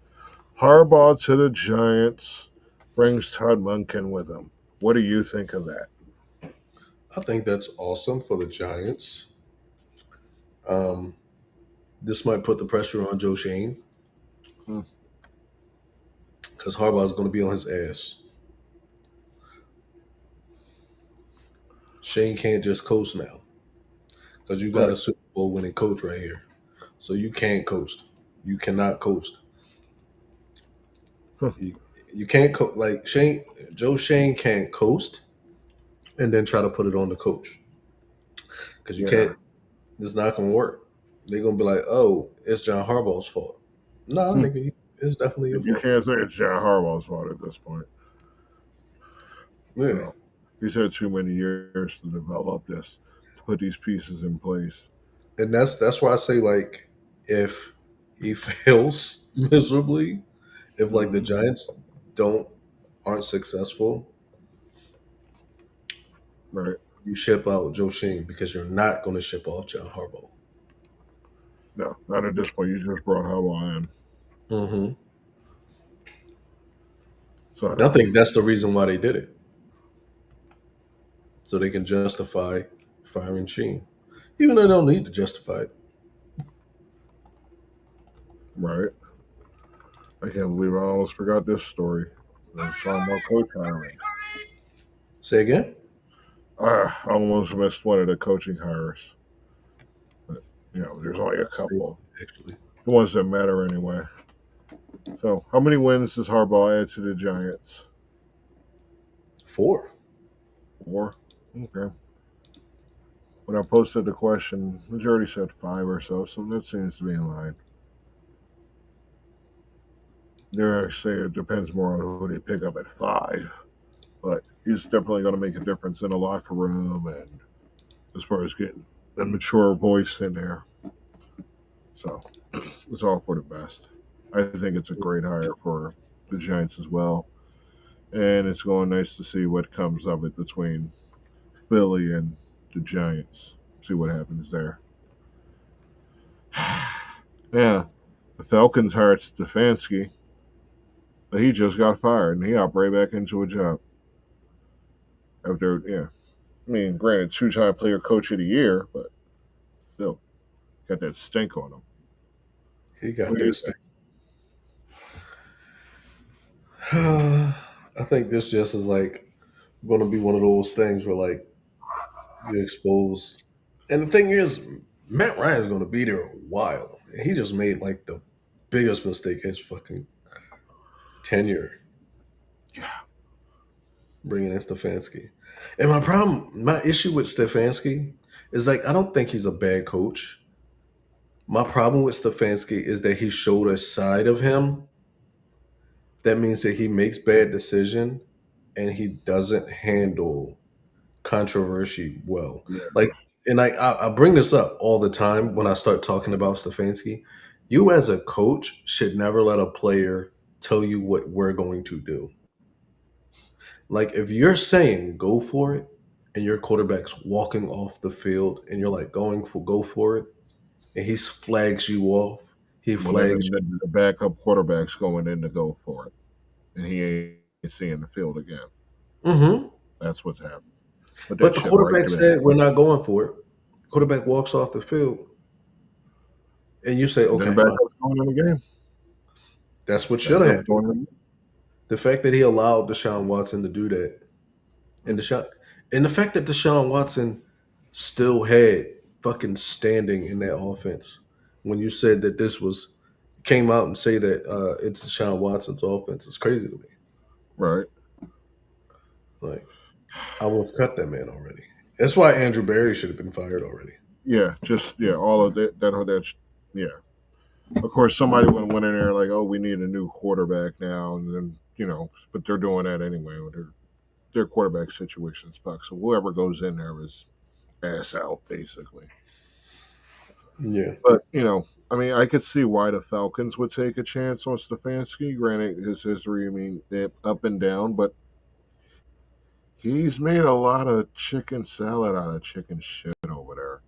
[SPEAKER 7] Harbaugh to the Giants brings Todd Monken with him. What do you think of that?
[SPEAKER 6] I think that's awesome for the Giants. Um, this might put the pressure on Joe Shane
[SPEAKER 7] Hmm.
[SPEAKER 6] because Harbaugh is going to be on his ass. Shane can't just coast now because you got
[SPEAKER 7] Right.
[SPEAKER 6] a Super Bowl winning coach right here. So you can't coast. You cannot coast.
[SPEAKER 7] Huh.
[SPEAKER 6] You can't like Shane. Joe Shane can't coast and then try to put it on the coach because you
[SPEAKER 7] Yeah.
[SPEAKER 6] can't. It's not going to work. They're going to be like, "Oh, it's John Harbaugh's fault." No,
[SPEAKER 7] Hmm.
[SPEAKER 6] nigga, it's definitely your
[SPEAKER 7] You
[SPEAKER 6] fault.
[SPEAKER 7] can't say it's John Harbaugh's fault at this point.
[SPEAKER 6] Yeah,
[SPEAKER 7] No. He's had too many years to develop this, to put these pieces in place.
[SPEAKER 6] and that's why I say like if he fails miserably, if like the
[SPEAKER 7] Mhm.
[SPEAKER 6] Giants don't aren't successful,
[SPEAKER 7] Right.
[SPEAKER 6] you ship out Joe Shane because you're not going to ship off John Harbaugh.
[SPEAKER 7] No, not at this point. You just brought Harbaugh in.
[SPEAKER 6] Mm-hmm.
[SPEAKER 7] So
[SPEAKER 6] I
[SPEAKER 7] no.
[SPEAKER 6] think that's the reason why they did it, so they can justify firing Sheen, even though they don't need to justify it.
[SPEAKER 7] Right. I can't believe I almost forgot this story. I was talking about coach hiring.
[SPEAKER 6] Say again.
[SPEAKER 7] I almost missed one of the coaching hires. But, there's only a
[SPEAKER 6] Same,
[SPEAKER 7] couple.
[SPEAKER 6] actually.
[SPEAKER 7] The ones that matter anyway. So, how many wins does Harbaugh add to the Giants?
[SPEAKER 6] 4.
[SPEAKER 7] 4? Okay. When I posted the question, majority said 5 or so that seems to be in line. They say it depends more on who they pick up at 5, but he's definitely going to make a difference in the locker room and as far as getting a mature voice in there. So, it's all for the best. I think it's a great hire for the Giants as well. And it's going nice to see what comes of it between Philly and the Giants. See what happens there. Yeah, the Falcons hired Stefanski, but he just got fired and he hopped right back into a job after. Yeah, I mean, granted, two-time player coach of the year, but still got that stink on him.
[SPEAKER 6] He got
[SPEAKER 7] What do you
[SPEAKER 6] this
[SPEAKER 7] think?
[SPEAKER 6] thing. I think this just is like going to be one of those things where like you're exposed. And the thing is, Matt Ryan's going to be there a while. He just made like the biggest mistake his fucking tenure
[SPEAKER 7] Yeah,
[SPEAKER 6] bringing in Stefanski. And my issue with Stefanski is like I don't think he's a bad coach. My problem with Stefanski is that he showed a side of him that means that he makes bad decision and he doesn't handle controversy well.
[SPEAKER 7] yeah,
[SPEAKER 6] Like, and I bring this up all the time when I start talking about Stefanski. You as a coach should never let a player tell you what we're going to do. Like if you're saying go for it and your quarterback's walking off the field and you're like going for go for it and he flags you off, he
[SPEAKER 7] Well, then
[SPEAKER 6] flags
[SPEAKER 7] the backup quarterback's going in to go for it, and he ain't seeing the field again.
[SPEAKER 6] you. Hmm.
[SPEAKER 7] That's what's happening. Put that
[SPEAKER 6] But the
[SPEAKER 7] shit right
[SPEAKER 6] quarterback
[SPEAKER 7] to bed.
[SPEAKER 6] said we're not going for it. Quarterback walks off the field and you say,
[SPEAKER 7] And then the
[SPEAKER 6] okay, fine.
[SPEAKER 7] backup's going in the game.
[SPEAKER 6] That's what should have
[SPEAKER 7] Backup's
[SPEAKER 6] happened.
[SPEAKER 7] going in.
[SPEAKER 6] The fact that he allowed Deshaun Watson to do that and the fact that Deshaun Watson still had fucking standing in that offense when you said that this was came out and say that it's Deshaun Watson's offense is crazy to me.
[SPEAKER 7] Right.
[SPEAKER 6] Like I would have cut that man already. That's why Andrew Barry should have been fired already.
[SPEAKER 7] Yeah. Just all of that. Yeah. Of course, somebody would have went in there like, oh, we need a new quarterback now, and then but they're doing that anyway. Their quarterback situation's fucked. So whoever goes in there is ass out basically.
[SPEAKER 6] Yeah.
[SPEAKER 7] But I mean, I could see why the Falcons would take a chance on Stefanski. Granted, his history, I mean, up and down, but he's made a lot of chicken salad out of chicken shit over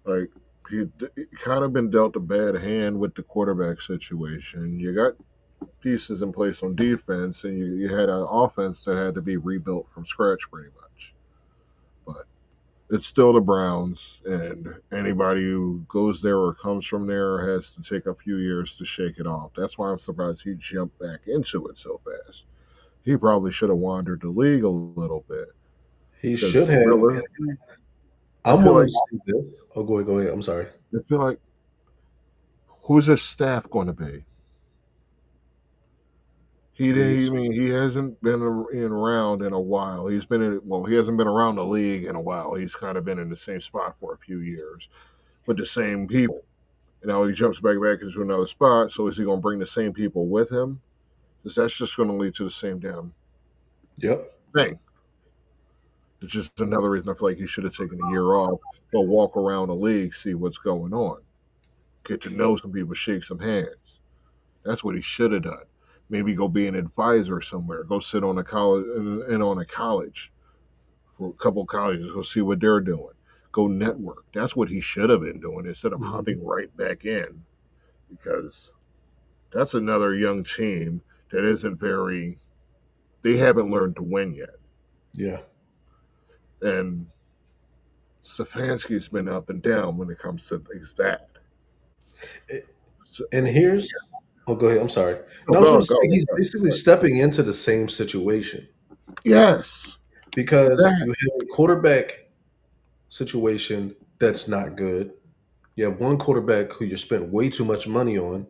[SPEAKER 7] there. Like he kind of been dealt a bad hand with the quarterback situation. You got pieces in place on defense, and you had an offense that had to be rebuilt from scratch pretty much. But it's still the Browns, and anybody who goes there or comes from there has to take a few years to shake it off. That's why I'm surprised he jumped back into it so fast. He probably should have wandered the league a little bit
[SPEAKER 6] He should
[SPEAKER 7] because
[SPEAKER 6] have.
[SPEAKER 7] realistically, I
[SPEAKER 6] I'm
[SPEAKER 7] feel
[SPEAKER 6] willing
[SPEAKER 7] like
[SPEAKER 6] to say this. Oh, go ahead. I'm sorry.
[SPEAKER 7] I feel like who's his staff going to be? He didn't. I
[SPEAKER 6] He's
[SPEAKER 7] mean, he hasn't been around in a while. He's been in. Well, he hasn't been around the league in a while. He's kind of been in the same spot for a few years with the same people. And now he jumps back into another spot. So is he going to bring the same people with him? Because that's just going to lead to the same damn
[SPEAKER 6] yep.
[SPEAKER 7] thing. It's just another reason I feel like he should have taken a year off, go walk around the league, see what's going on, get to know some people, shake some hands. That's what he should have done. Maybe go be an advisor somewhere. Go sit on a college and on a college for a couple of colleges. Go see what they're doing. Go network. That's what he should have been doing instead of hopping right back in. Because that's another young team that isn't very. They haven't learned to win yet.
[SPEAKER 6] Yeah.
[SPEAKER 7] And Stefanski's been up and down when it comes to things that. So,
[SPEAKER 6] And here's oh go ahead. I'm sorry.
[SPEAKER 7] oh,
[SPEAKER 6] And I was going to say
[SPEAKER 7] go.
[SPEAKER 6] he's basically stepping into the same situation
[SPEAKER 7] Yes.
[SPEAKER 6] because
[SPEAKER 7] That.
[SPEAKER 6] you have a quarterback situation that's not good. You have one quarterback who you spent way too much money on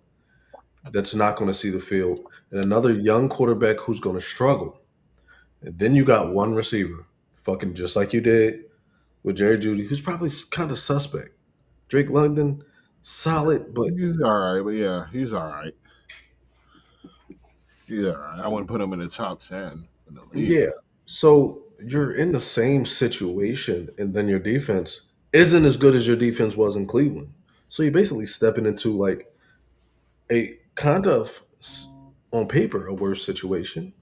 [SPEAKER 6] that's not going to see the field, and another young quarterback who's going to struggle. And then you got one receiver, fucking just like you did with Jerry Judy, who's probably kind of suspect. Drake London, solid, but
[SPEAKER 7] He's all right, but yeah, he's all right. He's all right. I wouldn't put him in the top 10 in the league.
[SPEAKER 6] yeah. So you're in the same situation, and then your defense isn't as good as your defense was in Cleveland. So you're basically stepping into like a kind of on paper a worse situation.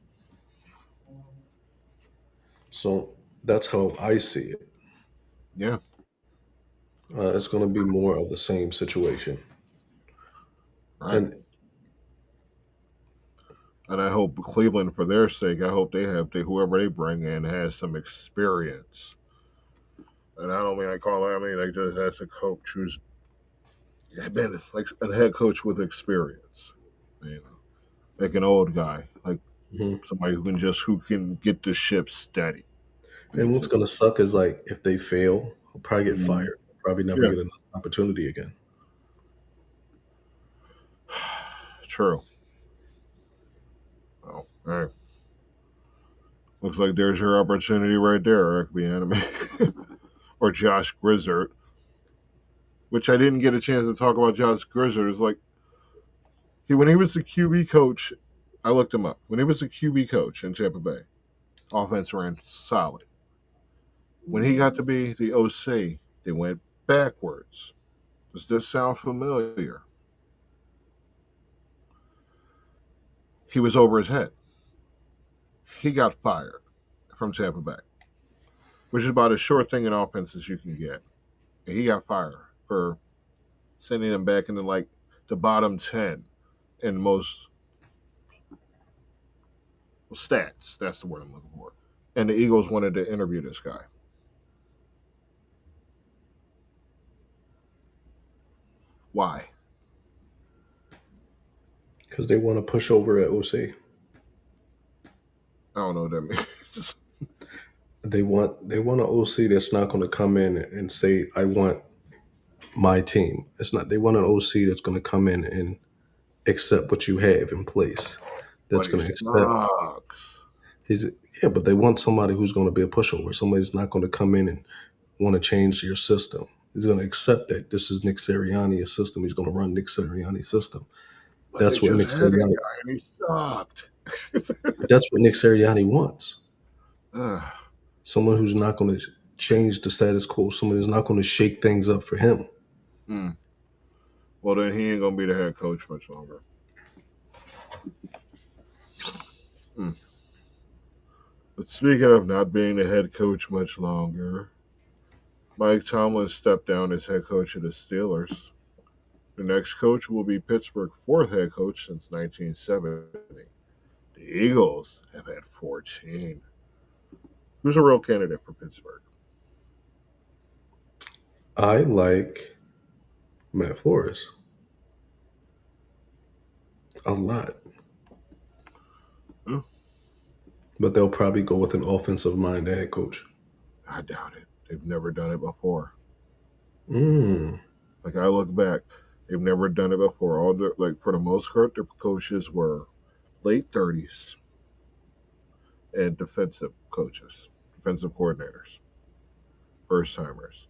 [SPEAKER 6] So that's how I see it.
[SPEAKER 7] Yeah,
[SPEAKER 6] It's going to be more of the same situation.
[SPEAKER 7] right.
[SPEAKER 6] And
[SPEAKER 7] And I hope Cleveland, for their sake, I hope whoever they bring in has some experience. And I don't mean I call it. I mean like just as a coach who's been like a head coach with experience. You know, like an old guy, like
[SPEAKER 6] mhm.
[SPEAKER 7] somebody who can get the ship steady,
[SPEAKER 6] And what's going
[SPEAKER 7] basically.
[SPEAKER 6] to suck is like if they fail, they'll probably get
[SPEAKER 7] Mhm.
[SPEAKER 6] fired. Probably never
[SPEAKER 7] Yeah,
[SPEAKER 6] get another opportunity again.
[SPEAKER 7] true. Oh, all right. Looks like there's your opportunity right there, Eric B. Anime. Or Josh Grizzard, which I didn't get a chance to talk about Josh Grizzard. Is like when he was the QB coach, I looked him up. When he was the QB coach in Tampa Bay, offense ran solid. When he got to be the OC, they went backwards. Does this sound familiar? he was over his head. He got fired from Tampa Bay, which is about as short thing in offense as you can get. And he got fired for sending him back into like the bottom 10 in most stats. That's the word I'm looking for. And the Eagles wanted to interview this guy. Why?
[SPEAKER 6] Because they want to push over at OC.
[SPEAKER 7] I don't know what that means.
[SPEAKER 6] They want an OC that's not going to come in and say, "I want my team." It's not. They want an OC that's going to come in and accept what you have in place.
[SPEAKER 7] But
[SPEAKER 6] That's
[SPEAKER 7] he
[SPEAKER 6] going to accept.
[SPEAKER 7] sucks.
[SPEAKER 6] He's Yeah, but they want somebody who's going to be a pushover. Somebody's not going to come in and want to change your system. He's going to accept that this is Nick Sirianni's system. He's going to run Nick Sirianni's system.
[SPEAKER 7] But they
[SPEAKER 6] That's what
[SPEAKER 7] just
[SPEAKER 6] Nick
[SPEAKER 7] had that
[SPEAKER 6] Sirianni.
[SPEAKER 7] guy and he sucked.
[SPEAKER 6] That's what Nick Sirianni wants.
[SPEAKER 7] Ugh.
[SPEAKER 6] Someone who's not going to change the status quo. Someone who's not going to shake things up for him.
[SPEAKER 7] Hmm. Well, then he ain't going to be the head coach much longer. But speaking of not being the head coach much longer, Mike Tomlin stepped down as head coach of the Steelers. The next coach will be Pittsburgh's fourth head coach since 1970. The Eagles have had 14. Who's a real candidate for Pittsburgh?
[SPEAKER 6] I like Matt Flores a lot.
[SPEAKER 7] Hmm?
[SPEAKER 6] But they'll probably go with an offensive minded head coach.
[SPEAKER 7] I doubt it. They've never done it before.
[SPEAKER 6] Mm.
[SPEAKER 7] Like I look back, they've never done it before. All the, like for the most part, their coaches were late 30s and defensive coaches, defensive coordinators, first timers.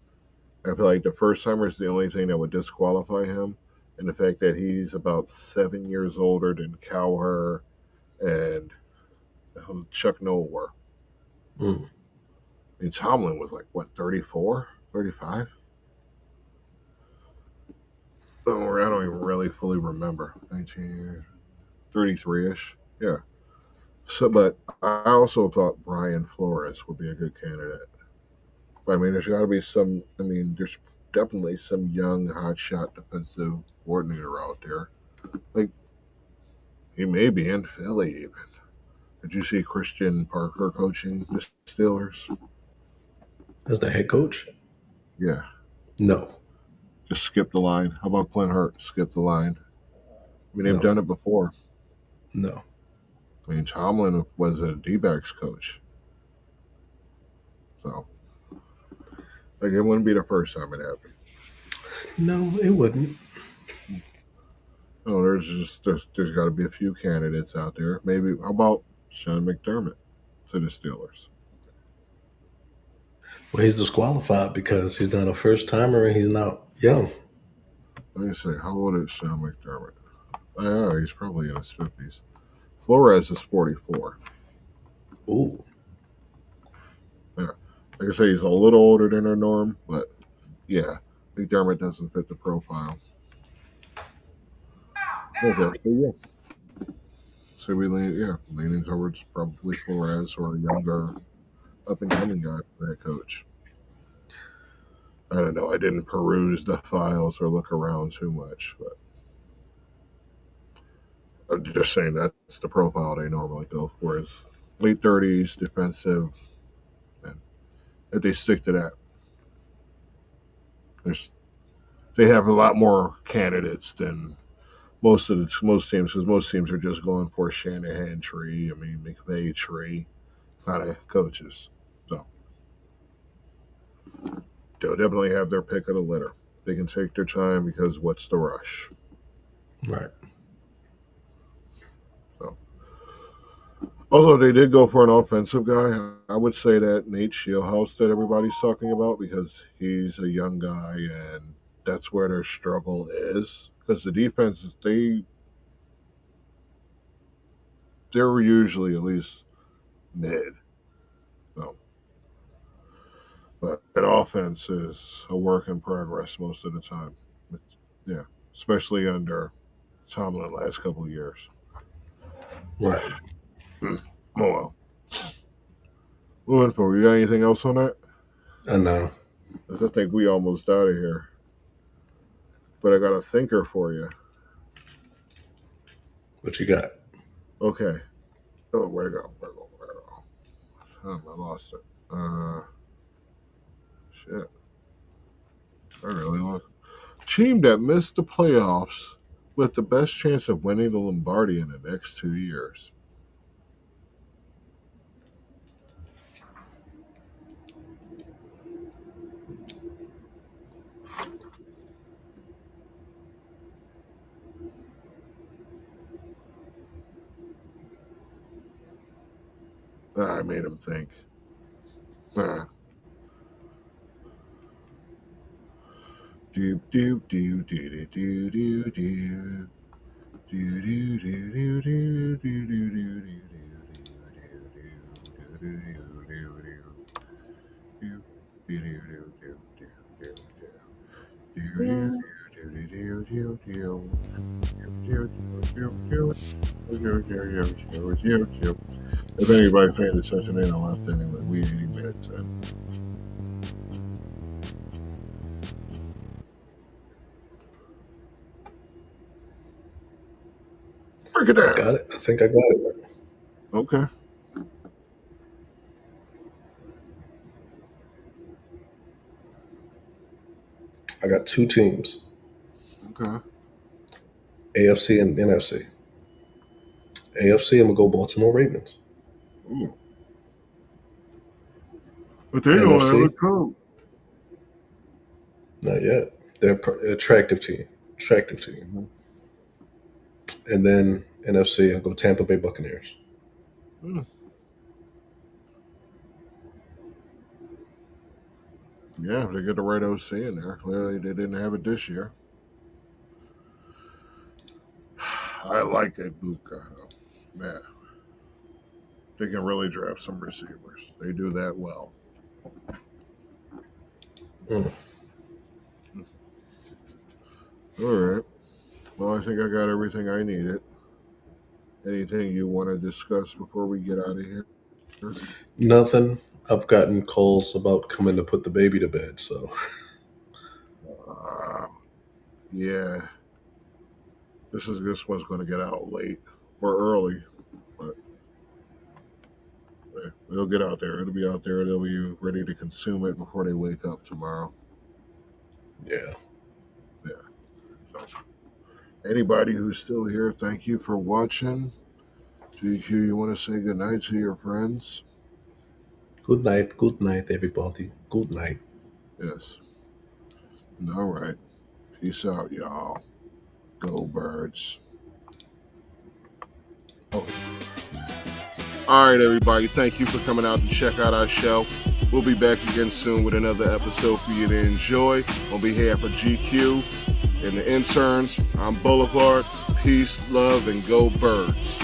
[SPEAKER 7] I feel like the first timer is the only thing that would disqualify him, and the fact that he's about 7 years older than Cowher and Chuck Noll were.
[SPEAKER 6] Mm.
[SPEAKER 7] I mean, Tomlin was like, what, 34, 35? I don't even really fully remember. 1933-ish. Yeah. So, but I also thought Brian Flores would be a good candidate. But, I mean, there's got to be some. I mean, there's definitely some young hotshot defensive coordinator out there. Like he may be in Philly even. Did you see Christian Parker coaching the Steelers?
[SPEAKER 6] As the head coach?
[SPEAKER 7] Yeah.
[SPEAKER 6] No.
[SPEAKER 7] Just skip the line. How about Clint Hurt? Skip the line. I mean, they've
[SPEAKER 6] No.
[SPEAKER 7] done it before.
[SPEAKER 6] No.
[SPEAKER 7] I mean, Tomlin was a D-backs coach. So, like, it wouldn't be the first time it happened.
[SPEAKER 6] No, it wouldn't.
[SPEAKER 7] No, there's got to be a few candidates out there. Maybe how about Sean McDermott to the Steelers?
[SPEAKER 6] Well, he's disqualified because he's not a first timer and he's not young.
[SPEAKER 7] Let me see. How old is Sean McDermott? Oh, he's probably in his 50s. Flores is 44.
[SPEAKER 6] Ooh.
[SPEAKER 7] Yeah. Like I say, he's a little older than their norm, but yeah, McDermott doesn't fit the profile. Okay, so yeah. So we leaning towards probably Flores or a younger up and coming guy for that coach. I don't know. I didn't peruse the files or look around too much, but I'm just saying that's the profile they normally go for is late 30s, defensive, and if they stick to that, they have a lot more candidates than most teams because most teams are just going for a Shanahan tree. I mean McVay tree kind of coaches. So they'll definitely have their pick of the litter. They can take their time because what's the rush?
[SPEAKER 6] Right.
[SPEAKER 7] So also they did go for an offensive guy. I would say that Nate Shieldhouse that everybody's talking about because he's a young guy and that's where their struggle is because the defenses they're usually at least mid. So, but that offense is a work in progress most of the time. Yeah, especially under Tomlin last couple of years.
[SPEAKER 6] Right.
[SPEAKER 7] Oh well. Moving forward, you got anything else on that?
[SPEAKER 6] I know.
[SPEAKER 7] 'Cause I think we almost out of here. But I got a thinker for you.
[SPEAKER 6] What you got?
[SPEAKER 7] Okay. Oh, where'd it go? Where'd it go? Where'd it go? Oh, I lost it. Shit. I really lost. Team that missed the playoffs with the best chance of winning the Lombardi in the next 2 years. I made him think. Do do do do do do do. Do do do do do do do do do. If anybody paid attention, they don't left anyway. We 80 minutes in. Break it down.
[SPEAKER 6] Got it. I think I got it.
[SPEAKER 7] Okay.
[SPEAKER 6] I got 2 teams,
[SPEAKER 7] Okay.
[SPEAKER 6] AFC and NFC. AFC, I'm going to go Baltimore Ravens.
[SPEAKER 7] Ooh. But they don't have a coach.
[SPEAKER 6] Not yet. They're an attractive team.
[SPEAKER 7] Mm-hmm.
[SPEAKER 6] And then NFC, I'll go Tampa Bay Buccaneers.
[SPEAKER 7] Yeah, they get the right OC in there. Clearly, they didn't have it this year. I like it, Buka. Man, they can really draft some receivers. They do that well.
[SPEAKER 6] Mm.
[SPEAKER 7] All right. Well, I think I got everything I needed. Anything you want to discuss before we get out of here?
[SPEAKER 6] Nothing. I've gotten calls about coming to put the baby to bed, so.
[SPEAKER 7] Yeah. This one's going to get out late or early, but it'll get out there. It'll be out there. They'll be ready to consume it before they wake up tomorrow.
[SPEAKER 6] Yeah.
[SPEAKER 7] So, anybody who's still here, thank you for watching. GQ, you want to say goodnight to your friends?
[SPEAKER 6] Good night, everybody. Good night.
[SPEAKER 7] Yes. All right. Peace out, y'all. Go Birds. Oh. All right, everybody. Thank you for coming out to check out our show. We'll be back again soon with another episode for you to enjoy. On behalf of GQ and the interns, I'm Boulevard. Peace, love, and go Birds.